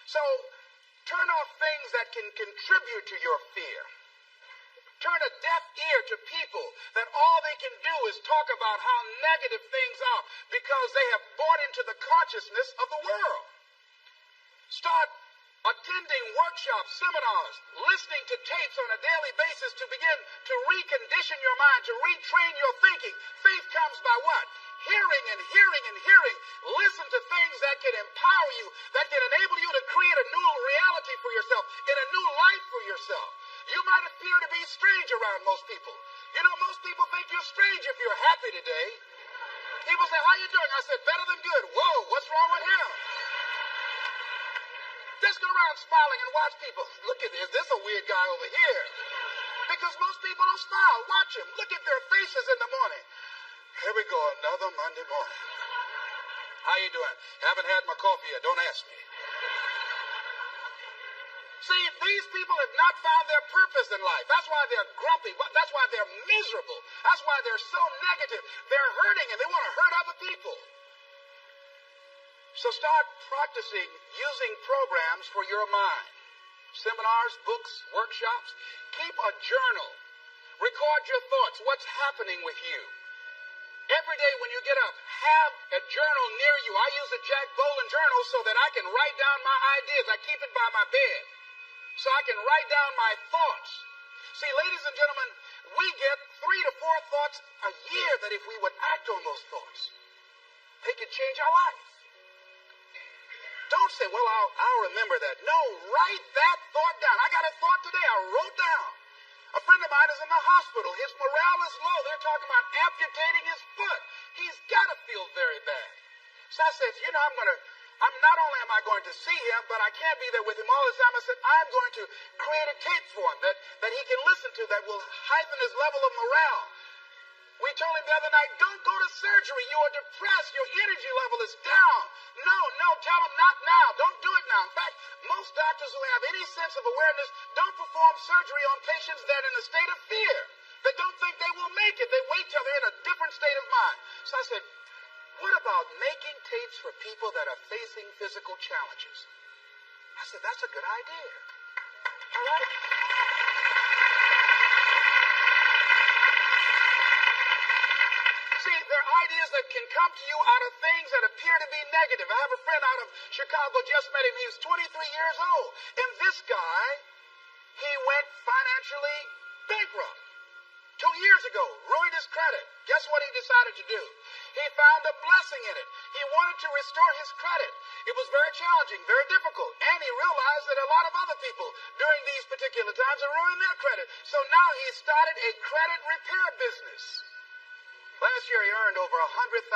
So turn off things that can contribute to your fear. Turn a deaf ear to people that all they can do is talk about how negative things are because they have bought into the consciousness of the world. Start attending workshops, seminars, listening to tapes on a daily basis to begin to recondition your mind, to retrain your thinking. Faith comes by what? Hearing and hearing and hearing. Listen to things that can empower you, that can enable you to create a new reality for yourself, and a new life for yourself. You might appear to be strange around most people. You know, most people think you're strange if you're happy today. People say, how you doing? I said, better than good. Whoa, what's wrong with him? Just go around smiling and watch people. Look at this. This is a weird guy over here. Because most people don't smile. Watch them. Look at their faces in the morning. Here we go, another Monday morning. How you doing? Haven't had my coffee yet. Don't ask me. See, these people have not found their purpose in life. That's why they're grumpy. That's why they're miserable. That's why they're so negative. They're hurting and they want to hurt other people. So start practicing using programs for your mind. Seminars, books, workshops. Keep a journal. Record your thoughts. What's happening with you? Every day when you get up, have a journal near you. I use a Jack Boland journal so that I can write down my ideas. I keep it by my bed so I can write down my thoughts. See, ladies and gentlemen, we get 3 to 4 thoughts a year that if we would act on those thoughts, they could change our life. Don't say, well, I'll remember that. No, write that thought down. I got a thought today. I wrote down. A friend of mine is in the hospital. His morale is low. They're talking about amputating his foot. He's got to feel very bad. So I said, you know, not only am I going to see him, but I can't be there with him all the time. I said, I'm going to create a tape for him that he can listen to that will heighten his level of morale. We told him the other night, don't go to surgery. You are depressed. Your energy level is down. No, tell him not now. Don't do it now. In fact, most doctors who have any sense of awareness don't perform surgery on patients that are in a state of fear, that don't think they will make it. They wait till they're in a different state of mind. So I said, what about making tapes for people that are facing physical challenges? I said, that's a good idea. All right? See, there are ideas that can come to you out of things that appear to be negative. I have a friend out of Chicago, just met him. He was 23 years old. And this guy, he went financially bankrupt. 2 years ago, ruined his credit. Guess what he decided to do? He found a blessing in it. He wanted to restore his credit. It was very challenging, very difficult. And he realized that a lot of other people during these particular times are ruining their credit. So now he started a credit repair business. Last year he earned over $100,000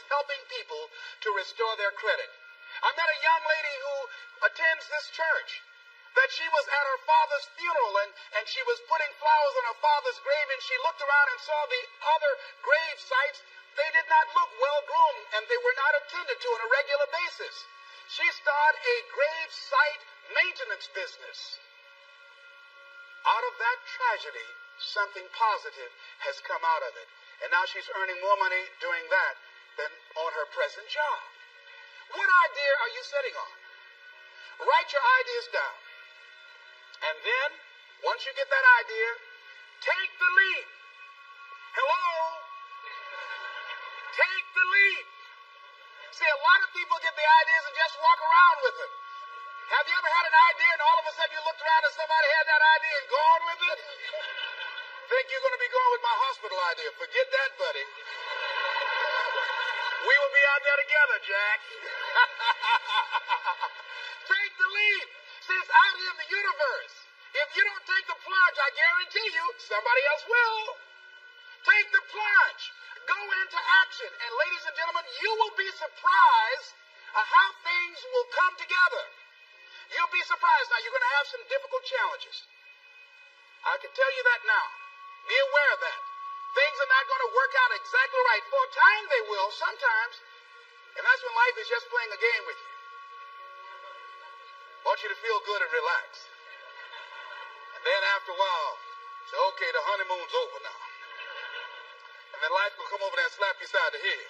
helping people to restore their credit. I met a young lady who attends this church, that she was at her father's funeral and she was putting flowers on her father's grave, and she looked around and saw the other grave sites. They did not look well groomed and they were not attended to on a regular basis. She started a grave site maintenance business. Out of that tragedy, something positive has come out of it. And now she's earning more money doing that than on her present job. What idea are you sitting on? Write your ideas down. And then, once you get that idea, take the leap. Hello? Take the leap. See, a lot of people get the ideas and just walk around with them. Have you ever had an idea and all of a sudden you looked around and somebody had that idea and gone with it? Think you're going to be going with my hospital idea. Forget that, buddy. We will be out there together, Jack. Take the leap. See, it's out here in the universe. If you don't take the plunge, I guarantee you, somebody else will. Take the plunge. Go into action. And ladies and gentlemen, you will be surprised at how things will come together. You'll be surprised. Now, you're going to have some difficult challenges. I can tell you that now. Be aware of that. Things are not going to work out exactly right. For a time they will, sometimes. And that's when life is just playing a game with you. I want you to feel good and relax. And then after a while, say, okay, the honeymoon's over now. And then life will come over there and slap you side the head.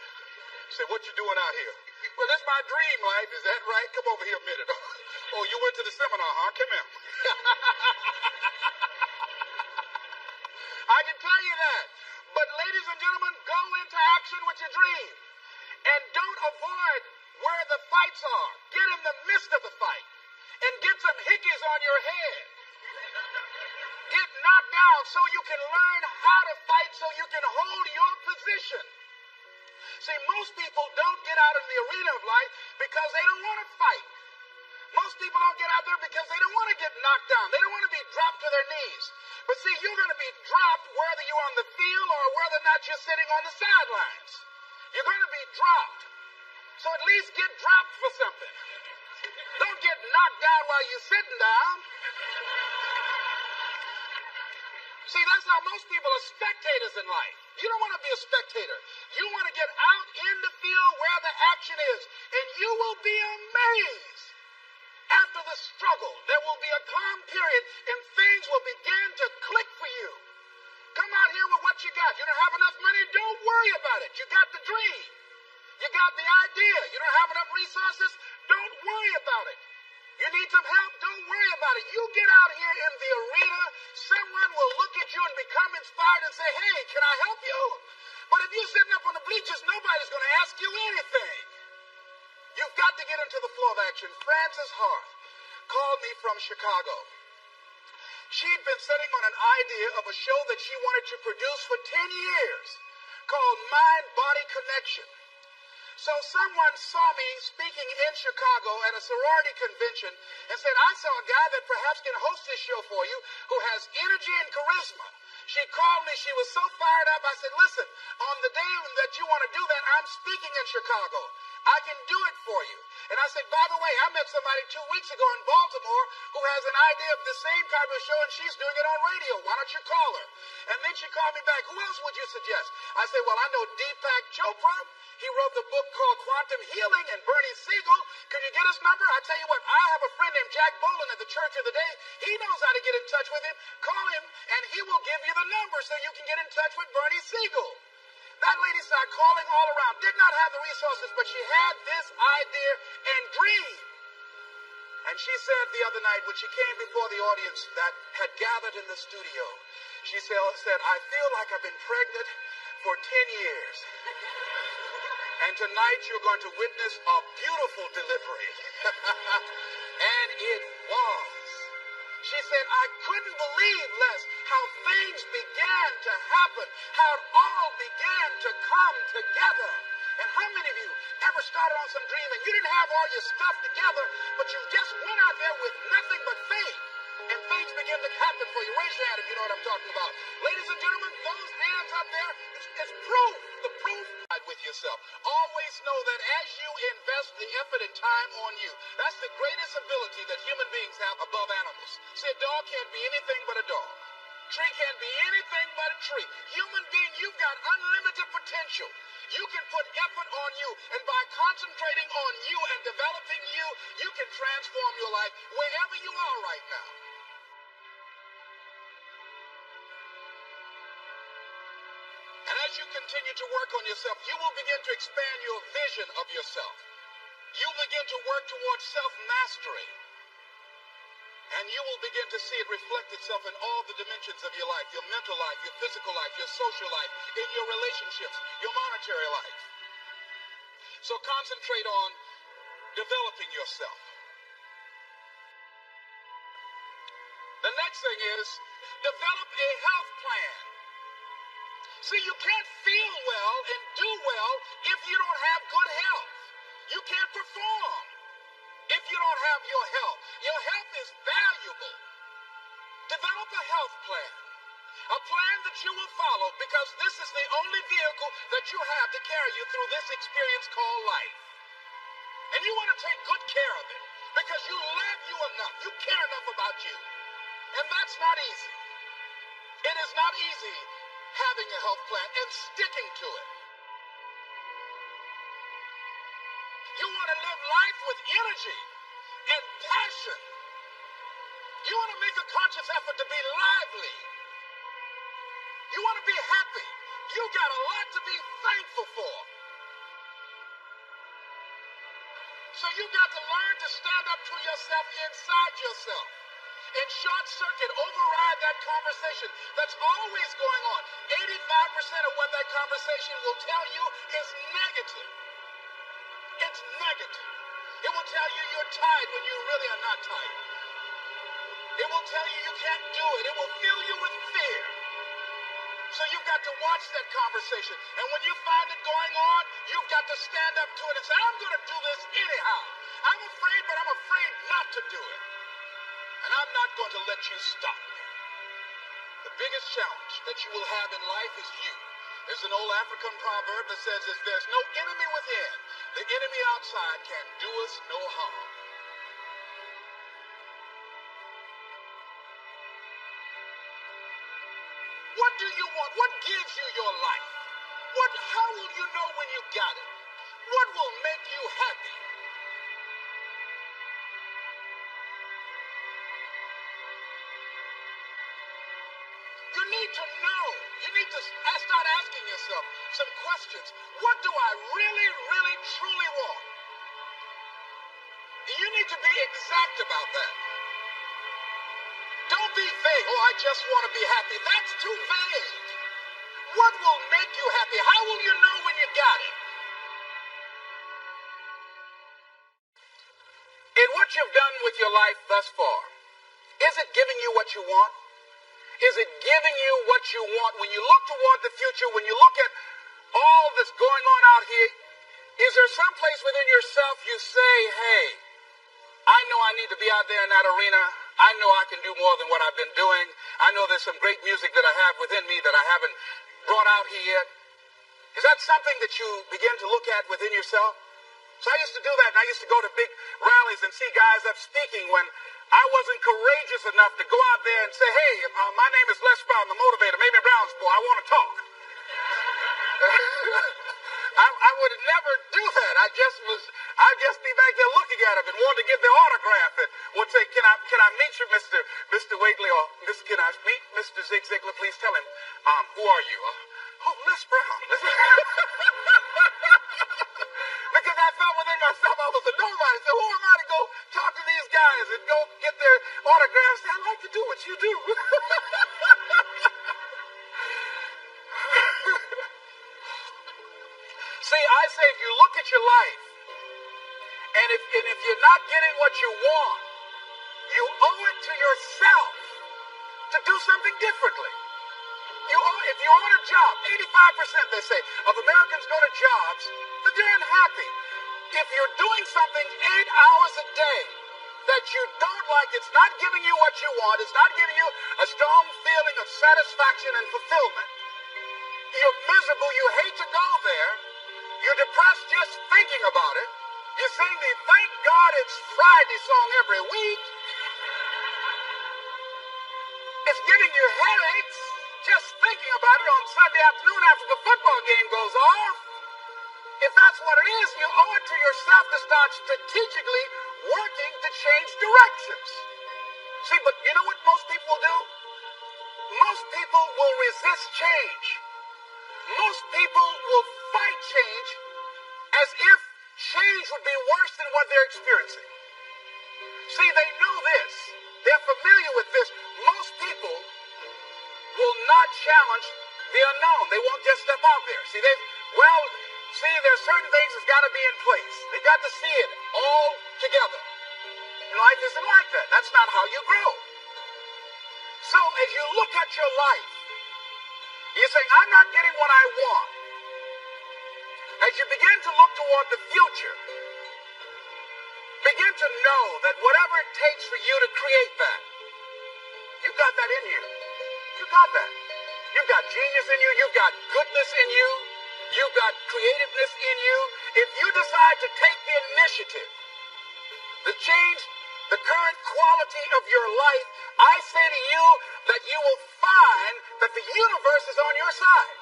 Say, what you doing out here? Well, that's my dream life. Is that right? Come over here a minute. Oh, you went to the seminar, huh? Come here. I can tell you that. But ladies and gentlemen, go into action with your dream. And don't avoid where the fights are. Get in the midst of the fight. And get some hickeys on your head. Get knocked down so you can learn how to fight, so you can hold your position. See, most people don't get out in the arena of life because they don't want to fight. Most people don't get out there because they don't want to get knocked down. They don't want to be dropped to their knees. But see, you're going to be dropped whether you're on the field or whether or not you're sitting on the sidelines. You're going to be dropped. So at least get dropped for something. Don't get knocked down while you're sitting down. See, that's how most people are spectators in life. You don't want to be a spectator. You want to get out in the field where the action is. And you will be amazed. After the struggle, there will be a calm period and things will begin to click for you. Come out here with what you got. You don't have enough money? Don't worry about it. You got the dream. You got the idea. You don't have enough resources? Don't worry about it. You need some help? Don't worry about it. You get out here in the arena, someone will look at you and become inspired and say, hey, can I help you? But if you're sitting up on the bleachers, nobody's going to ask you anything. You've got to get into the flow of action. Frances Hart called me from Chicago. She'd been sitting on an idea of a show that she wanted to produce for 10 years called Mind-Body Connection. So someone saw me speaking in Chicago at a sorority convention and said, I saw a guy that perhaps can host this show for you who has energy and charisma. She called me. She was so fired up. I said, listen, on the day that you want to do that, I'm speaking in Chicago. I can do it for you. And I said, by the way, I met somebody 2 weeks ago in Baltimore who has an idea of the same type of show, and she's doing it on radio. Why don't you call her? And then she called me back. Who else would you suggest? I said, well, I know Deepak Chopra. He wrote the book called Quantum Healing, and Bernie Siegel. Could you get his number? I tell you what, I have a friend named Jack Boland at the Church of the Day. He knows how to get in touch with him. Call him, and he will give you the number so you can get in touch with Bernie Siegel. That lady started calling all around. Did not have the resources, but she had this idea and dream. And she said the other night when she came before the audience that had gathered in the studio, she said, I feel like I've been pregnant for 10 years. And tonight you're going to witness a beautiful delivery. And it was. She said, I couldn't believe, Les, how things began to happened, how it all began to come together. And how many of you ever started on some dream and you didn't have all your stuff together, but you just went out there with nothing but faith, and things begin to happen for you? Raise your hand if you know what I'm talking about. Ladies and gentlemen, those hands up there is proof. The proof with yourself. Always know that as you invest the effort and time on you, that's the greatest ability that human beings have above animals. See, a dog can't be anything but a dog. Tree can't be anything but a tree. Human being, you've got unlimited potential. You can put effort on you, and by concentrating on you and developing you, you can transform your life wherever you are right now. And as you continue to work on yourself, you will begin to expand your vision of yourself. You begin to work towards self-mastery. And you will begin to see it reflect itself in all the dimensions of your life, your mental life, your physical life, your social life, in your relationships, your monetary life. So concentrate on developing yourself. The next thing is develop a health plan. See, you can't feel well and do well if you don't have good health. You can't perform if you don't have your health. Your health is valuable. Develop a health plan. A plan that you will follow, because this is the only vehicle that you have to carry you through this experience called life. And you want to take good care of it because you love you enough. You care enough about you. And that's not easy. It is not easy having a health plan and sticking to it. You want to live life with energy and passion. You want to make a conscious effort to be lively. You want to be happy. You got a lot to be thankful for. So you got to learn to stand up to yourself inside yourself and short circuit, override that conversation that's always going on. 85% of what that conversation will tell you is negative. It's negative. It will tell you you're tired when you really are not tired. It will tell you you can't do it. It will fill you with fear. So you've got to watch that conversation. And when you find it going on, you've got to stand up to it and say, I'm going to do this anyhow. I'm afraid, but I'm afraid not to do it. And I'm not going to let you stop me. The biggest challenge that you will have in life is you. There's an old African proverb that says, if there's no enemy within, the enemy outside can do us no harm. What do you want? What gives you your life? How will you know when you got it? What will make you happy? You need to know. You need to start asking yourself some questions. What do I really, really, truly want? You need to be exact about that. Don't be vague. Oh, I just want to be happy. That's too vague. What will make you happy? How will you know when you got it? In what you've done with your life thus far, is it giving you what you want? Is it giving you what you want? When you look toward the future, when you look at all that's going on out here, is there some place within yourself you say, hey, I know I need to be out there in that arena. I know I can do more than what I've been doing. I know there's some great music that I have within me that I haven't brought out here yet. Is that something that you begin to look at within yourself? So I used to do that, and I used to go to big rallies and see guys up speaking when I wasn't courageous enough to go out there and say, hey, my name is Les Brown, the motivator, Mamie Brown's boy, I want to talk. I would never do that. I'd just be back there looking at him and wanting to get their autograph and would say, can I meet you, Mr. Wiggly, or can I meet Mr. Zig Ziglar? Please tell him, who are you? Oh, Les Brown. Because I felt within myself I was a nobody. So who am I to go talk to these guys and go get their autographs? I'd like to do what you do. See, I say if you look at your life, and if you're not getting what you want, you owe it to yourself to do something differently. if you own a job, 85% they say of Americans go to jobs that they're unhappy. If you're doing something 8 hours a day that you don't like, it's not giving you what you want, it's not giving you a strong feeling of satisfaction and fulfillment, you're miserable, you hate to go there, you're depressed just thinking about it, you sing the Thank God It's Friday song every week, it's giving you headaches just thinking about it on Sunday afternoon after the football game goes off. If that's what it is, you owe it to yourself to start strategically working to change directions. See, but you know what most people will do? Most people will resist change. Most people will fight change as if change would be worse than what they're experiencing. See, they know this. They're familiar with this. Most people will not challenge the unknown. They won't just step out there. There's certain things that's got to be in place. They got to see it all together. And life isn't like that. That's not how you grow. So as you look at your life, you say, I'm not getting what I want. As you begin to look toward the future, begin to know that whatever it takes for you to create that, you've got that in you. You got that. You've got genius in you. You've got goodness in you. You've got creativeness in you. If you decide to take the initiative to change the current quality of your life, I say to you that you will find that the universe is on your side.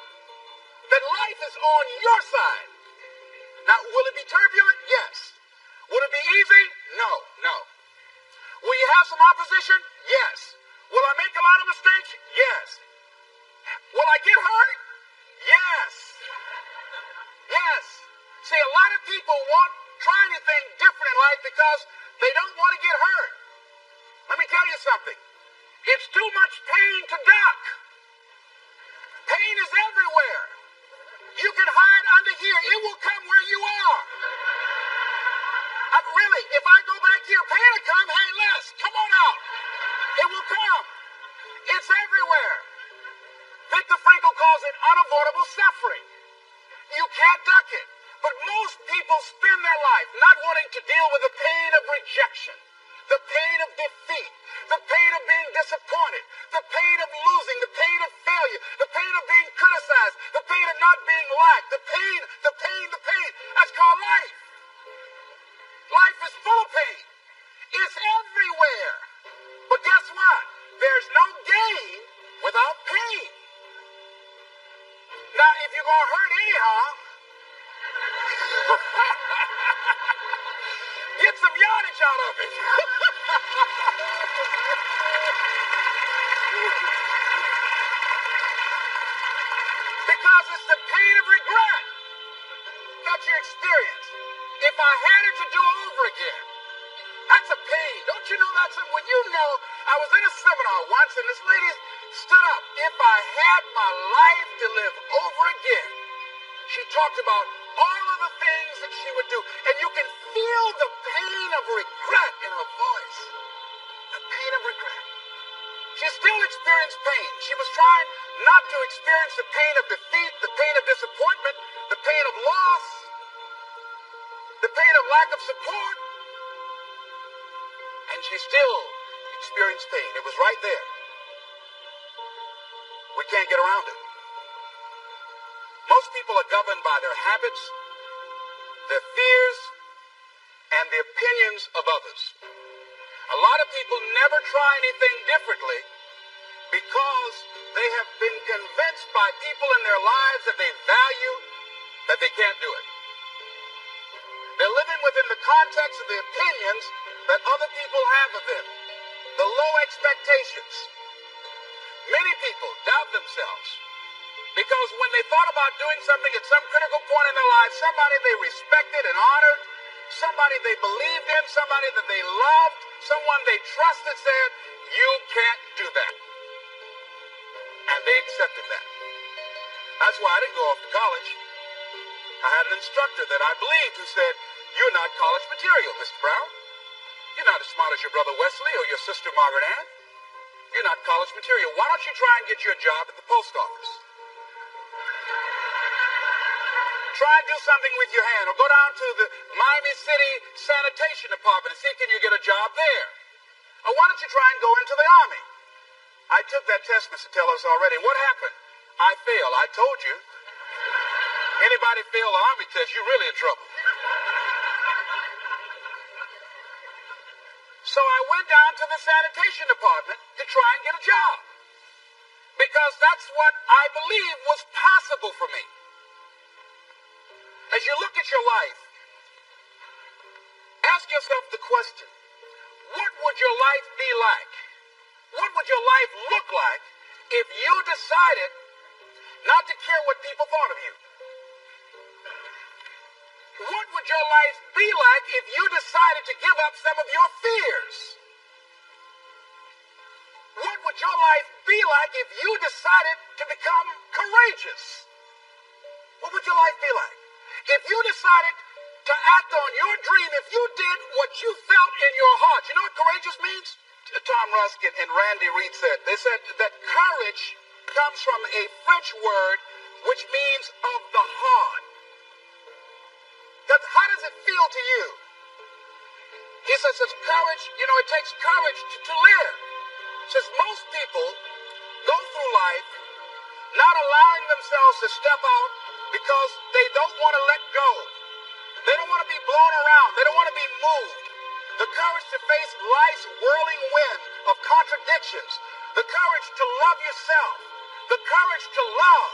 That life is on your side. Now, will it be turbulent? Yes. Will it be easy? No. Will you have some opposition? Yes. Will I make a lot of mistakes? Yes. Will I get hurt? Yes. Yes. See, a lot of people won't try anything different in life because they don't want to get hurt. Let me tell you something. It's too much pain to duck. Pain is everywhere. You can hide under here. It will come where you are. Really, if I go back here, pain will come. Hey, Les, come on out. It will come. It's everywhere. Viktor Frankl calls it unavoidable suffering. You can't duck it. But most people spend their life not wanting to deal with the pain of rejection, the pain of defeat, the pain of being disappointed, the pain of losing, the pain of failure, the pain of being criticized, the pain of not being liked, the pain. That's called life. Life is full of pain. It's everywhere. But guess what? There's no gain without pain. Now, if you're going to hurt anyhow, get some yardage out of it. Because it's the pain of regret that you experience. If I had it to do over again, that's a pain. Don't you know that's a, when you know, I was in a seminar once and this lady stood up. If I had my life to live over again, she talked about all of the things that she would do. And you can feel the pain of regret in her voice. The pain of regret. She still experienced pain. She was trying not to experience the pain of defeat, the pain of disappointment, the pain of loss, the pain of lack of support. And she still experienced pain. It was right there. We can't get around it. Most people are governed by their habits, their fears, and the opinions of others. A lot of people never try anything differently because they have been convinced by people in their lives that they value that they can't do it. They're living within the context of the opinions that other people have of them, the low expectations. Many people doubt themselves because when they thought about doing something at some critical point in their lives, somebody they respected and honored, somebody they believed in, somebody that they loved, someone they trusted said, you can't do that. And they accepted that. That's why I didn't go off to college. I had an instructor that I believed who said, you're not college material, Mr. Brown. You're not as smart as your brother Wesley or your sister Margaret Ann. You're not college material. Why don't you try and get your job at the post office? Try and do something with your hand, or go down to the Miami City Sanitation Department and see can you get a job there. Or why don't you try and go into the Army? I took that test, Mr. Tellers, already. What happened? I failed. I told you. Anybody fail the Army test, you're really in trouble. So I went down to the sanitation department to try and get a job. Because that's what I believe was possible for me. As you look at your life, ask yourself the question, what would your life be like? What would your life look like if you decided not to care what people thought of you? What would your life be like if you decided to give up some of your fears? What would your life be like if you decided to become courageous? What would your life be like? If you decided to act on your dream, if you did what you felt in your heart. You know what courageous means? Tom Ruskin and Randy Reed said. They said that courage comes from a French word which means of the heart. How does it feel to you? He says courage, it takes courage to live. He says most people go through life not allowing themselves to step out because they don't want to let go. They don't want to be blown around. They don't want to be moved. The courage to face life's whirling wind of contradictions. The courage to love yourself. The courage to love.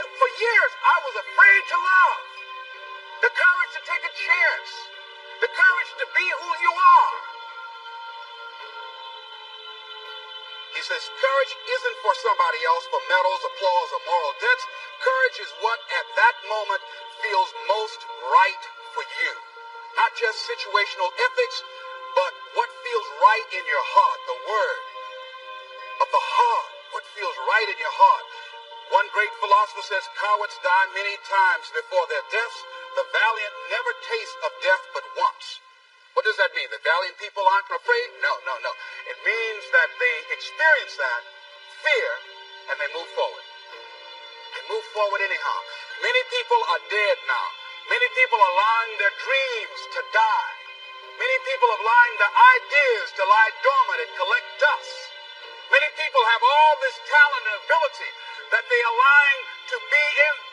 For years, I was afraid to love. The courage to take a chance. The courage to be who you are. He says, courage isn't for somebody else, for medals, applause, or moral debts. Courage is what at that moment feels most right for you. Not just situational ethics, but what feels right in your heart, the word of the heart, what feels right in your heart. One great philosopher says, cowards die many times before their deaths. The valiant never taste of death but once. What does that mean? That valiant people aren't afraid? No. It means that they experience that fear and they move forward. They move forward anyhow. Many people are dead now. Many people are allowing their dreams to die. Many people are allowing their ideas to lie dormant and collect dust. Many people have all this talent and ability that they are allowing to be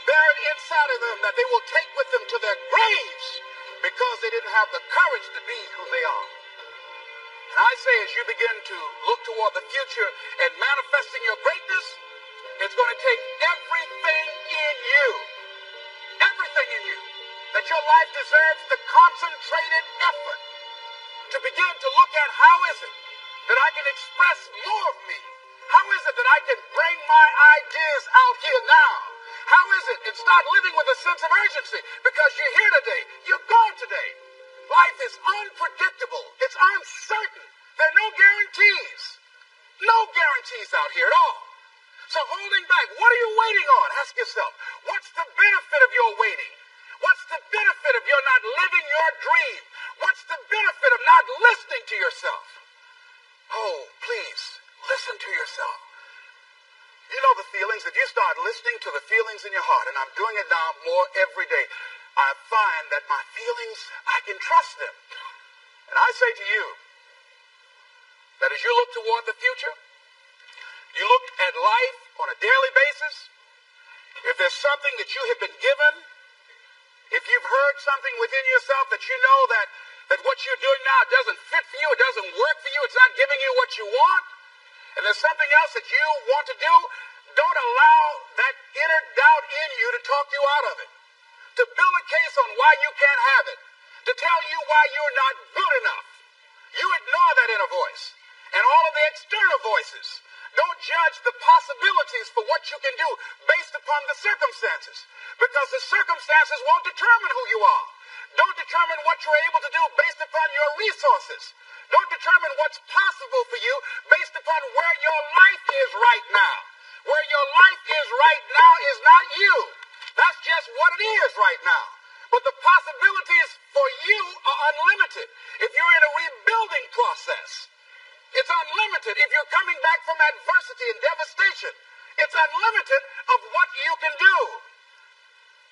buried inside of them, that they will take with them to their graves because they didn't have the courage to be who they are. And I say, as you begin to look toward the future and manifesting your greatness, it's going to take everything in you, that your life deserves the concentrated effort to begin to look at how is it that I can express more of me? How is it that I can bring my ideas out here now? How is it? And start living with a sense of urgency, because you're here today, you're gone today. Life is unpredictable. It's uncertain. There are no guarantees. No guarantees out here at all. So holding back, what are you waiting on? Ask yourself, what's the benefit of your waiting? What's the benefit of your not living your dream? What's the benefit of not listening to yourself? Oh, please, listen to yourself. You know the feelings. If you start listening to the feelings in your heart, and I'm doing it now more every day, I find that my feelings, I can trust them. And I say to you, that as you look toward the future, you look at life on a daily basis, if there's something that you have been given, if you've heard something within yourself that you know that what you're doing now doesn't fit for you, it doesn't work for you, it's not giving you what you want, and there's something else that you want to do, don't allow that inner doubt in you to talk you out of it, to build a case on why you can't have it, to tell you why you're not good enough. You ignore that inner voice and all of the external voices. Don't judge the possibilities for what you can do based upon the circumstances, because the circumstances won't determine who you are. Don't determine what you're able to do based upon your resources. Don't determine what's possible for you based upon where your life is right now. Where your life is right now is not you. That's just what it is right now. But the possibilities for you are unlimited. If you're in a rebuilding process, it's unlimited. If you're coming back from adversity and devastation, it's unlimited of what you can do.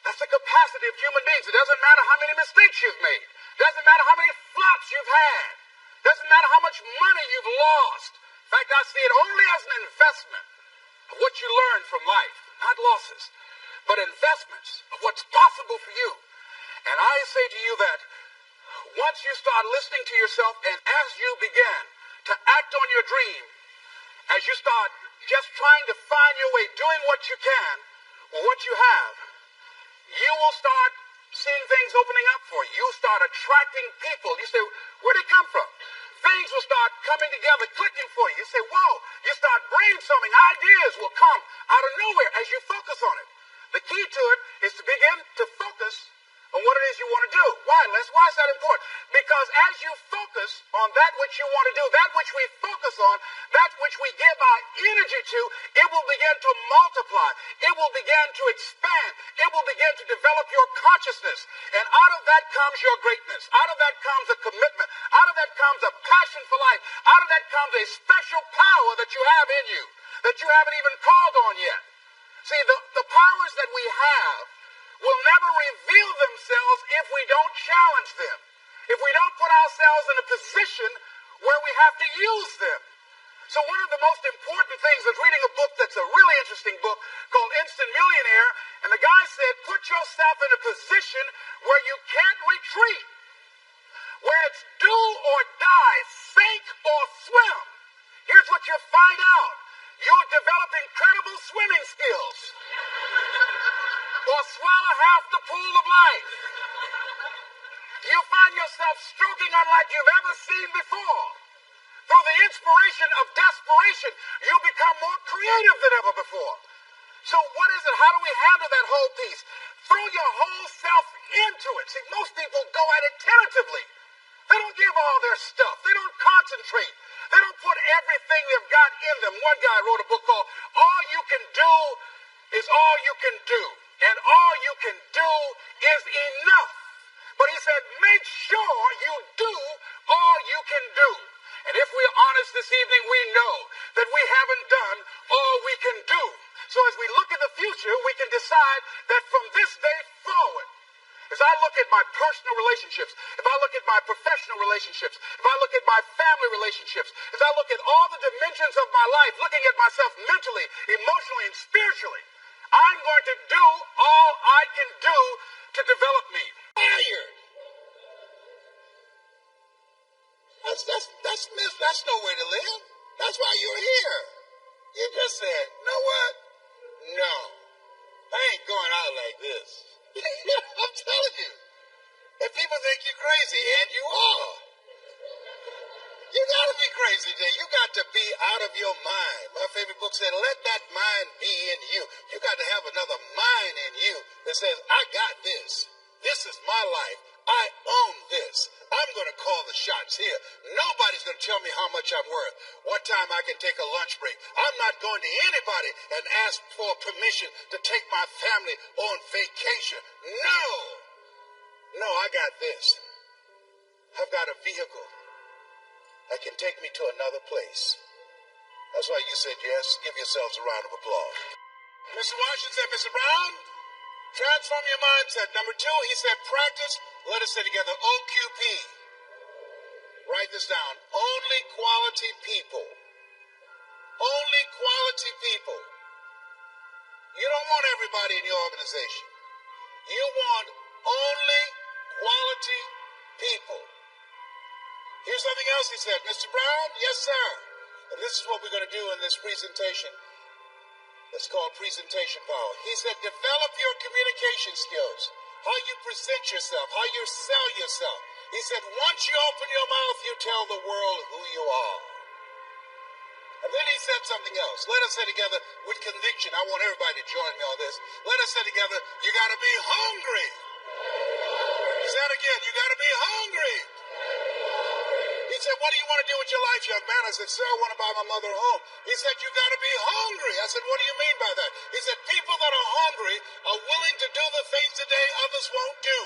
That's the capacity of human beings. It doesn't matter how many mistakes you've made. It doesn't matter how many flops you've had. It doesn't matter how much money you've lost. In fact, I see it only as an investment of what you learn from life, not losses, but investments of what's possible for you. And I say to you that once you start listening to yourself, and as you begin to act on your dream, as you start just trying to find your way, doing what you can or what you have, you will start seeing things opening up for you. You'll start attracting people. You say, where'd it come from? Things will start coming together, clicking for you. You say, whoa, you start brainstorming. Ideas will come out of nowhere as you focus on it. The key to it is to begin to focus on what it is you want to do. Why, Les? Why is that important? Because as you focus on that which you want to do, that which we focus on, that which we give our energy to, it will begin to multiply. It will begin to expand. It will begin to develop your consciousness. And out of that comes your greatness. Out of that comes a commitment. Out of that comes a passion for life. Out of that comes a special power that you have in you that you haven't even called on yet. See, the powers that we have will never reveal themselves if we don't challenge them, if we don't put ourselves in a position where we have to use them. So one of the most important things is reading a book that's a really interesting book called Instant Millionaire, and the guy said, put yourself in a position where you can't retreat, where it's do or die, sink or swim. Here's what you'll find out. You'll develop incredible swimming skills. Or swallow half the pool of life. You'll find yourself stroking unlike you've ever seen before. Through the inspiration of desperation, you'll become more creative than ever before. So what is it? How do we handle that whole piece? Throw your whole self into it. See, most people go at it tentatively. They don't give all their stuff. They don't concentrate. They don't put everything they've got in them. One guy wrote a book called All You Can Do Is All You Can Do. And all you can do is enough. But he said, make sure you do all you can do. And if we're honest this evening, we know that we haven't done all we can do. So as we look at the future, we can decide that from this day forward, as I look at my personal relationships, if I look at my professional relationships, if I look at my family relationships, as I look at all the dimensions of my life, looking at myself mentally, emotionally, and spiritually, I'm going to do all I can do to develop me. Fired. That's no way to live. That's why you're here. You just said, you know what? No, I ain't going out like this. I'm telling you. And people think you're crazy, and you are. You gotta be crazy today. You got to be out of your mind. My favorite book said, let that mind be in you. You got to have another mind in you that says, I got this. This is my life. I own this. I'm going to call the shots here. Nobody's going to tell me how much I'm worth, what time I can take a lunch break. I'm not going to anybody and ask for permission to take my family on vacation. No, I got this. I've got a vehicle that can take me to another place. That's why you said yes. Give yourselves a round of applause. Mr. Washington said, Mr. Brown, transform your mindset. Number 2, he said practice. Let us say together, OQP. Write this down. Only quality people. Only quality people. You don't want everybody in your organization. You want only quality people. Here's something else he said. Mr. Brown, yes, sir. And this is what we're going to do in this presentation. It's called presentation power. He said, develop your communication skills, how you present yourself, how you sell yourself. He said, once you open your mouth, you tell the world who you are. And then he said something else. Let us say together with conviction. I want everybody to join me on this. Let us say together, you got to be hungry. Say it again, you got to be hungry. He said, what do you want to do with your life, young man? I said, sir, I want to buy my mother a home. He said, you got to be hungry. I said, what do you mean by that? He said, people that are hungry are willing to do the things today others won't do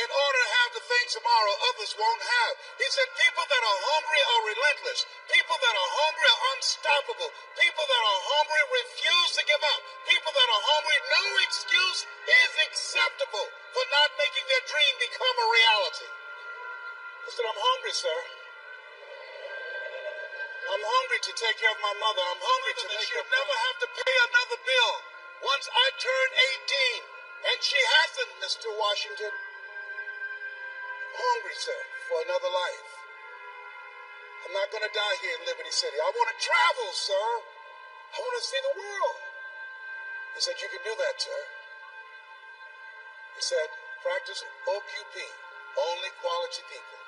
in order to have the things tomorrow others won't have. He said, people that are hungry are relentless. People that are hungry are unstoppable. People that are hungry refuse to give up. People that are hungry, no excuse is acceptable. unacceptable for not making their dream become a reality. I said, I'm hungry, sir. I'm hungry to take care of my mother. I'm hungry to make she'll never have to pay another bill once I turn 18. And she hasn't, Mr. Washington. I'm hungry, sir, for another life. I'm not going to die here in Liberty City. I want to travel, sir. I want to see the world. He said, you can do that, sir. He said, practice OQP, only quality people.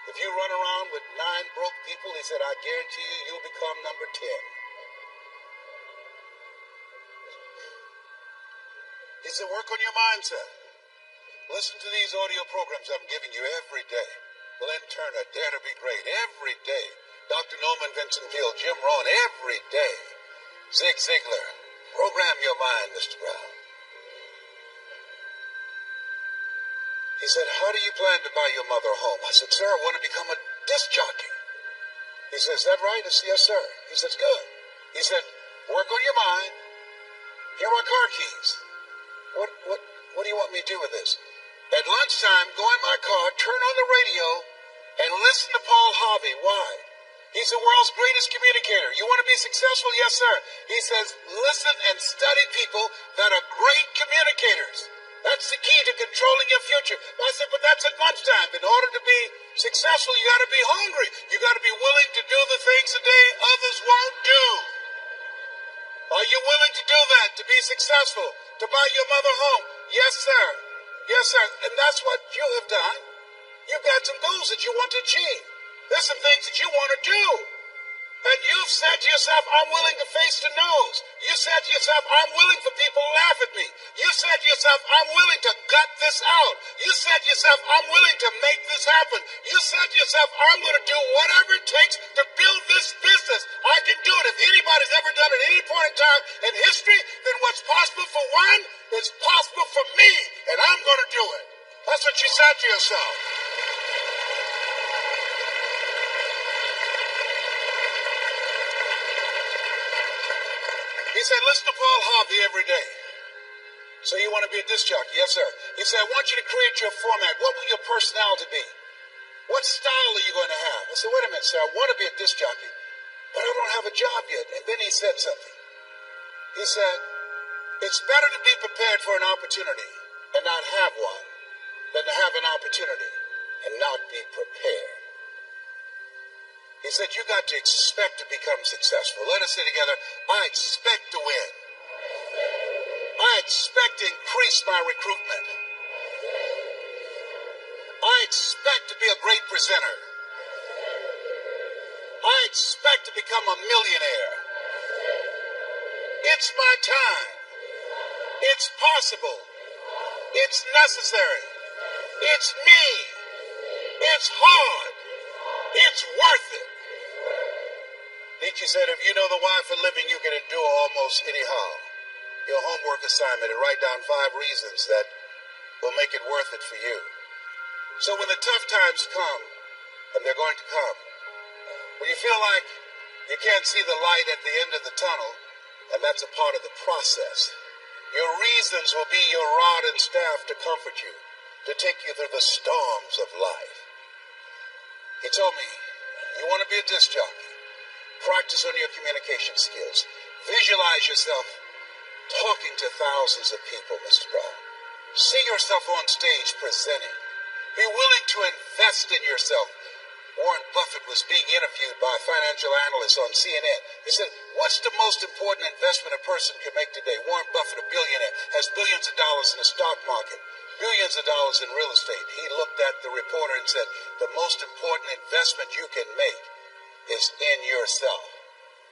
If you run around with 9 broke people, he said, I guarantee you, you'll become number 10. He said, work on your mindset. Listen to these audio programs I'm giving you every day. Glenn Turner, Dare to Be Great, every day. Dr. Norman Vincent Peale, Jim Rohn, every day. Zig Ziglar, program your mind, Mr. Brown. He said, how do you plan to buy your mother a home? I said, sir, I want to become a disc jockey. He said, is that right? I said, yes, sir. He says, good. He said, work on your mind. Here are my car keys. What do you want me to do with this? At lunchtime, go in my car, turn on the radio, and listen to Paul Harvey. Why? He's the world's greatest communicator. You want to be successful? Yes, sir. He says, listen and study people that are great communicators. That's the key to controlling your future. I said, but that's at lunchtime. In order to be successful, you got to be hungry. You got to be willing to do the things today others won't do. Are you willing to do that, to be successful, to buy your mother home? Yes, sir. Yes, sir. And that's what you have done. You've got some goals that you want to achieve. There's some things that you want to do. And you've said to yourself, I'm willing to face the nose. You said to yourself, I'm willing for people to laugh at me. You said to yourself, I'm willing to gut this out. You said to yourself, I'm willing to make this happen. You said to yourself, I'm going to do whatever it takes to build this business. I can do it. If anybody's ever done it at any point in time in history, then what's possible for one is possible for me. And I'm going to do it. That's what you said to yourself. He said, listen to Paul Harvey every day. So you want to be a disc jockey? Yes, sir. He said, I want you to create your format. What will your personality be? What style are you going to have? I said, wait a minute, sir. I want to be a disc jockey, but I don't have a job yet. And then he said something. He said, it's better to be prepared for an opportunity and not have one than to have an opportunity and not be prepared. He said, you got to expect to become successful. Let us say together, I expect to win. I expect to increase my recruitment. I expect to be a great presenter. I expect to become a millionaire. It's my time. It's possible. It's necessary. It's me. It's hard. It's worth it. Nietzsche said, if you know the why for living, you can endure almost anyhow. Your homework assignment and write down 5 reasons that will make it worth it for you. So when the tough times come, and they're going to come, when you feel like you can't see the light at the end of the tunnel, and that's a part of the process, your reasons will be your rod and staff to comfort you, to take you through the storms of life. He told me, you want to be a disc jockey? Practice on your communication skills. Visualize yourself talking to thousands of people, Mr. Brown. See yourself on stage presenting. Be willing to invest in yourself. Warren Buffett was being interviewed by financial analysts on CNN. He said, what's the most important investment a person can make today? Warren Buffett, a billionaire, has billions of dollars in the stock market, billions of dollars in real estate. He looked at the reporter and said, the most important investment you can make is in yourself.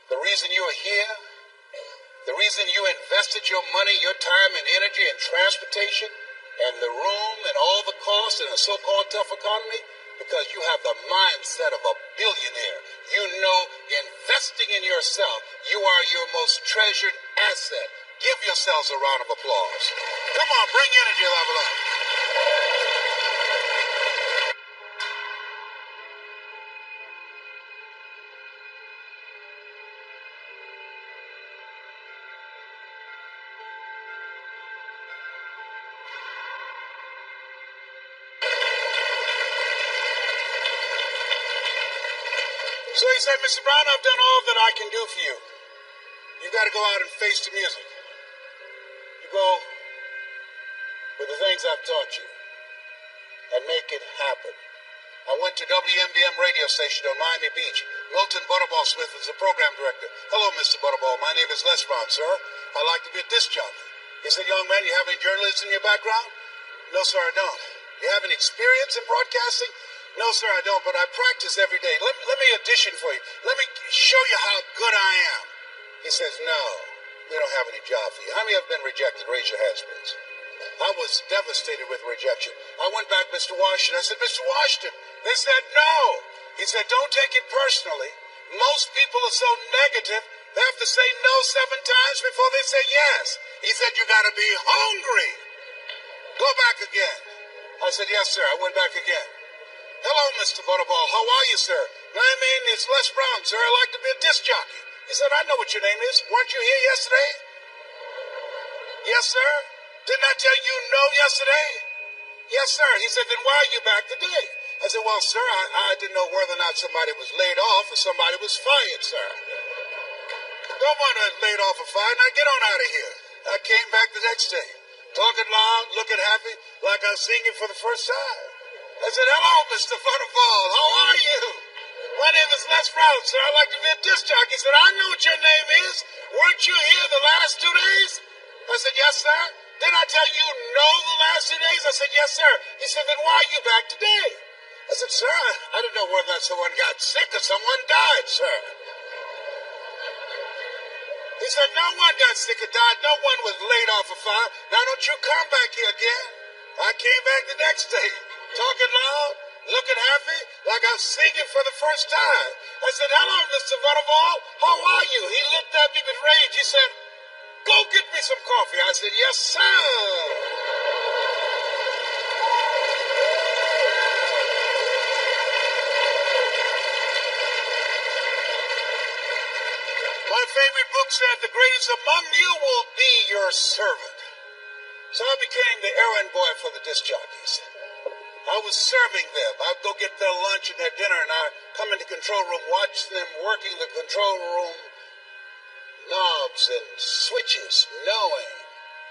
The reason you are here, the reason you invested your money, your time and energy and transportation and the room and all the costs in a so-called tough economy, because you have the mindset of a billionaire. You know, investing in yourself, you are your most treasured asset. Give yourselves a round of applause. Come on, bring energy level up. he said, Mr. Brown, I've done all that I can do for you. You got to go out and face the music. You go with the things I've taught you and make it happen. I went to WMBM radio station on Miami Beach. Milton Butterball Smith is the program director. Hello, Mr. Butterball. My name is Les Brown, sir. I like to be a disc jockey. He said, young man, you have any journalism in your background? No, sir, I don't. You have any experience in broadcasting? No, sir, I don't, but I practice every day. Let me audition for you. Let me show you how good I am. He says, no, we don't have any job for you. How many have been rejected? Raise your hands, please. I was devastated with rejection. I went back to Mr. Washington. I said, Mr. Washington. They said, no. He said, don't take it personally. Most people are so negative, they have to say no 7 times before they say yes. He said, you got to be hungry. Go back again. I said, yes, sir. I went back again. Hello, Mr. Butterball. How are you, sir? My name is Les Brown, sir. I like to be a disc jockey. He said, I know what your name is. Weren't you here yesterday? Yes, sir. Didn't I tell you no yesterday? Yes, sir. He said, then why are you back today? I said, well, sir, I didn't know whether or not somebody was laid off or somebody was fired, sir. Don't want to laid off or fired. Now get on out of here. I came back the next day, talking loud, looking happy, like I was singing for the first time. I said, hello, Mr. Butterball. How are you? My name is Les Brown, sir. I like to be a disc jockey. He said, I know what your name is. Weren't you here the last 2 days? I said, yes, sir. Didn't I tell you no the last 2 days? I said, yes, sir. He said, then why are you back today? I said, sir, I didn't know whether someone got sick or someone died, sir. He said, no one got sick or died. No one was laid off or fired. Now don't you come back here again. I came back the next day, talking loud, looking happy, like I was singing for the first time. I said, hello, Mr. Butterball. How are you? He looked at me with rage. He said, go get me some coffee. I said, yes, sir. My favorite book said, the greatest among you will be your servant. So I became the errand boy for the disc jockeys. I was serving them. I'd go get their lunch and their dinner, and I'd come in the control room, watch them working the control room knobs and switches, knowing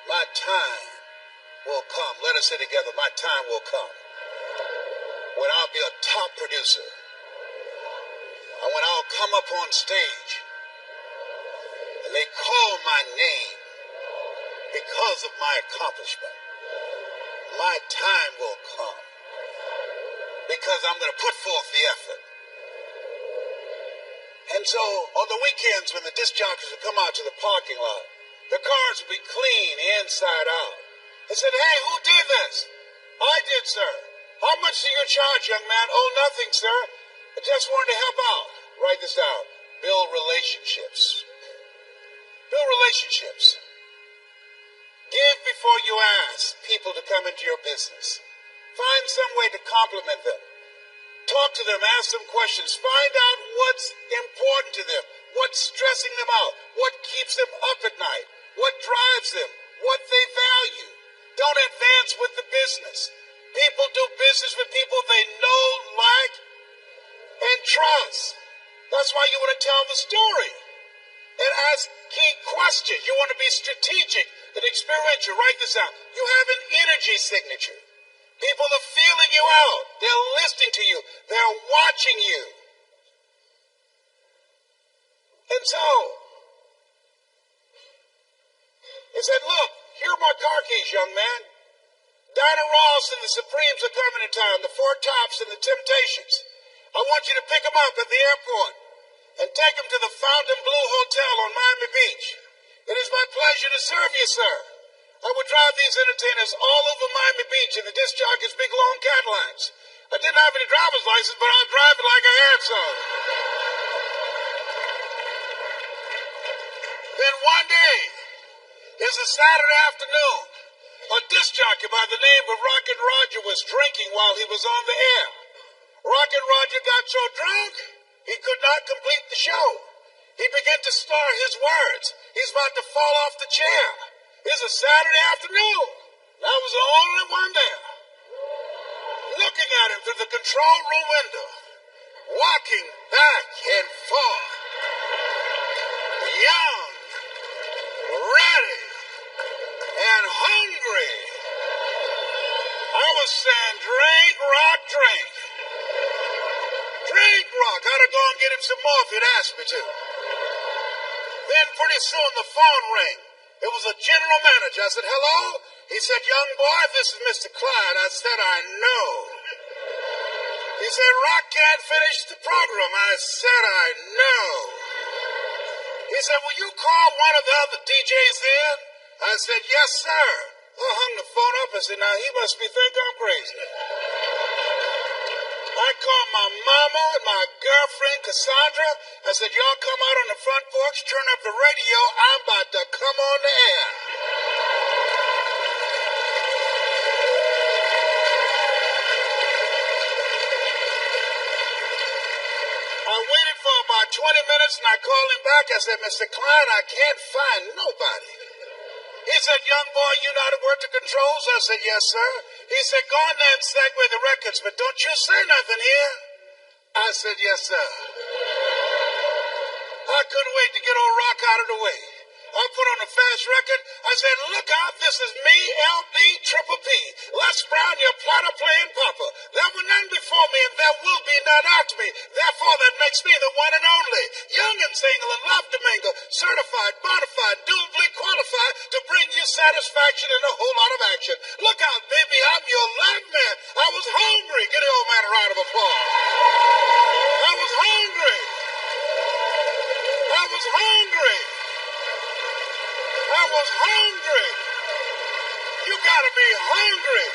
my time will come. Let us say together, my time will come, when I'll be a top producer, and when I'll come up on stage, and they call my name because of my accomplishment. My time will come, because I'm going to put forth the effort. And so, on the weekends when the disc jockeys would come out to the parking lot, the cars would be clean inside out. I said, hey, who did this? I did, sir. How much do you charge, young man? Oh, nothing, sir. I just wanted to help out. Write this down. Build relationships. Build relationships. Give before you ask people to come into your business. Find some way to compliment them. Talk to them, ask them questions. Find out what's important to them, what's stressing them out, what keeps them up at night, what drives them, what they value. Don't advance with the business. People do business with people they know, like, and trust. That's why you want to tell the story and ask key questions. You want to be strategic and experiential. Write this down. You have an energy signature. People are feeling you out. They're listening to you. They're watching you. And so, he said, look, here are my car keys, young man. Dinah Ross and the Supremes are coming to town, the Four Tops and the Temptations. I want you to pick them up at the airport and take them to the Fontainebleau Hotel on Miami Beach. It is my pleasure to serve you, sir. I would drive these entertainers all over Miami Beach in the disc jockey's big long Cadillacs. I didn't have any driver's license, but I'll drive it like I had some. Then one day, it's a Saturday afternoon, a disc jockey by the name of Rockin' Roger was drinking while he was on the air. Rockin' Roger got so drunk, he could not complete the show. He began to stutter his words. He's about to fall off the chair. It's a Saturday afternoon. I was the only one there, looking at him through the control room window. walking back and forth, young, ready, and hungry. I was saying, drink, rock, drink. Drink, rock. I'd have gone and get him some more if he'd asked me to. Then pretty soon the phone rang. It was a general manager. I said, hello? He said, young boy, this is Mr. Clyde. I said, I know. He said, Rock can't finish the program. I said, I know. He said, will you call one of the other DJs in? I said, yes, sir. I hung the phone up and said, now he must be think I'm crazy. I called my mama and my girlfriend, Cassandra. I said, y'all come out on the front porch, turn up the radio. I'm about to come on the air. I waited for about 20 minutes and I called him back. I said, Mr. Klein, I can't find nobody. He said, young boy, you know how to work the controls? I said, yes, sir. He said, go in there and segue the records, but don't you say nothing here. I said, yes, sir. I couldn't wait to get old Rock out of the way. I put on a fast record. I said, look out, this is me, LB, Triple P. Les Brown, your platter playing papa. There were none before me, and there will be none after me. Therefore, that makes me the one and only. Young and single and love to mingle. Certified, bonafide, duly qualified to bring you satisfaction and a whole lot of action. Look out, baby, I'm your live man. I was hungry. Give the old man a round of applause. I was hungry. I was hungry. I was hungry. You gotta be hungry.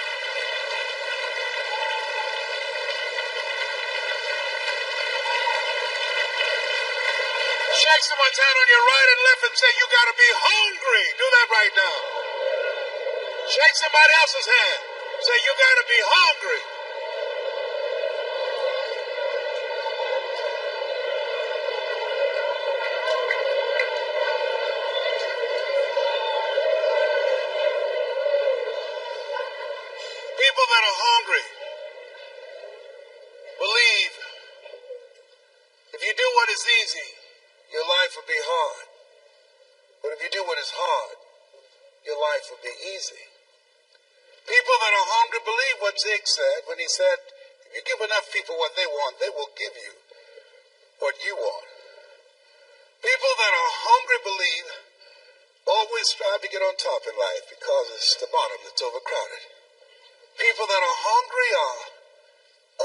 Shake someone's hand on your right and left and say, you gotta be hungry. Do that right now. Shake somebody else's hand. Say, you gotta be hungry. People that are hungry believe if you do what is easy, your life will be hard. But if you do what is hard, your life will be easy. People that are hungry believe what Zig said when he said, if you give enough people what they want, they will give you what you want. People that are hungry believe always strive to get on top in life because it's the bottom that's overcrowded. People that are hungry are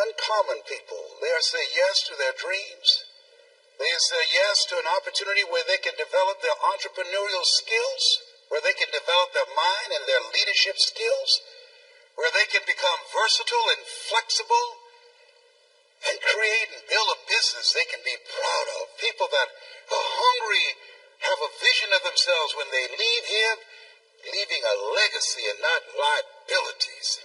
uncommon people. They are say yes to their dreams. They say yes to an opportunity where they can develop their entrepreneurial skills, where they can develop their mind and their leadership skills, where they can become versatile and flexible and create and build a business they can be proud of. People that are hungry have a vision of themselves when they leave here, leaving a legacy and not liabilities.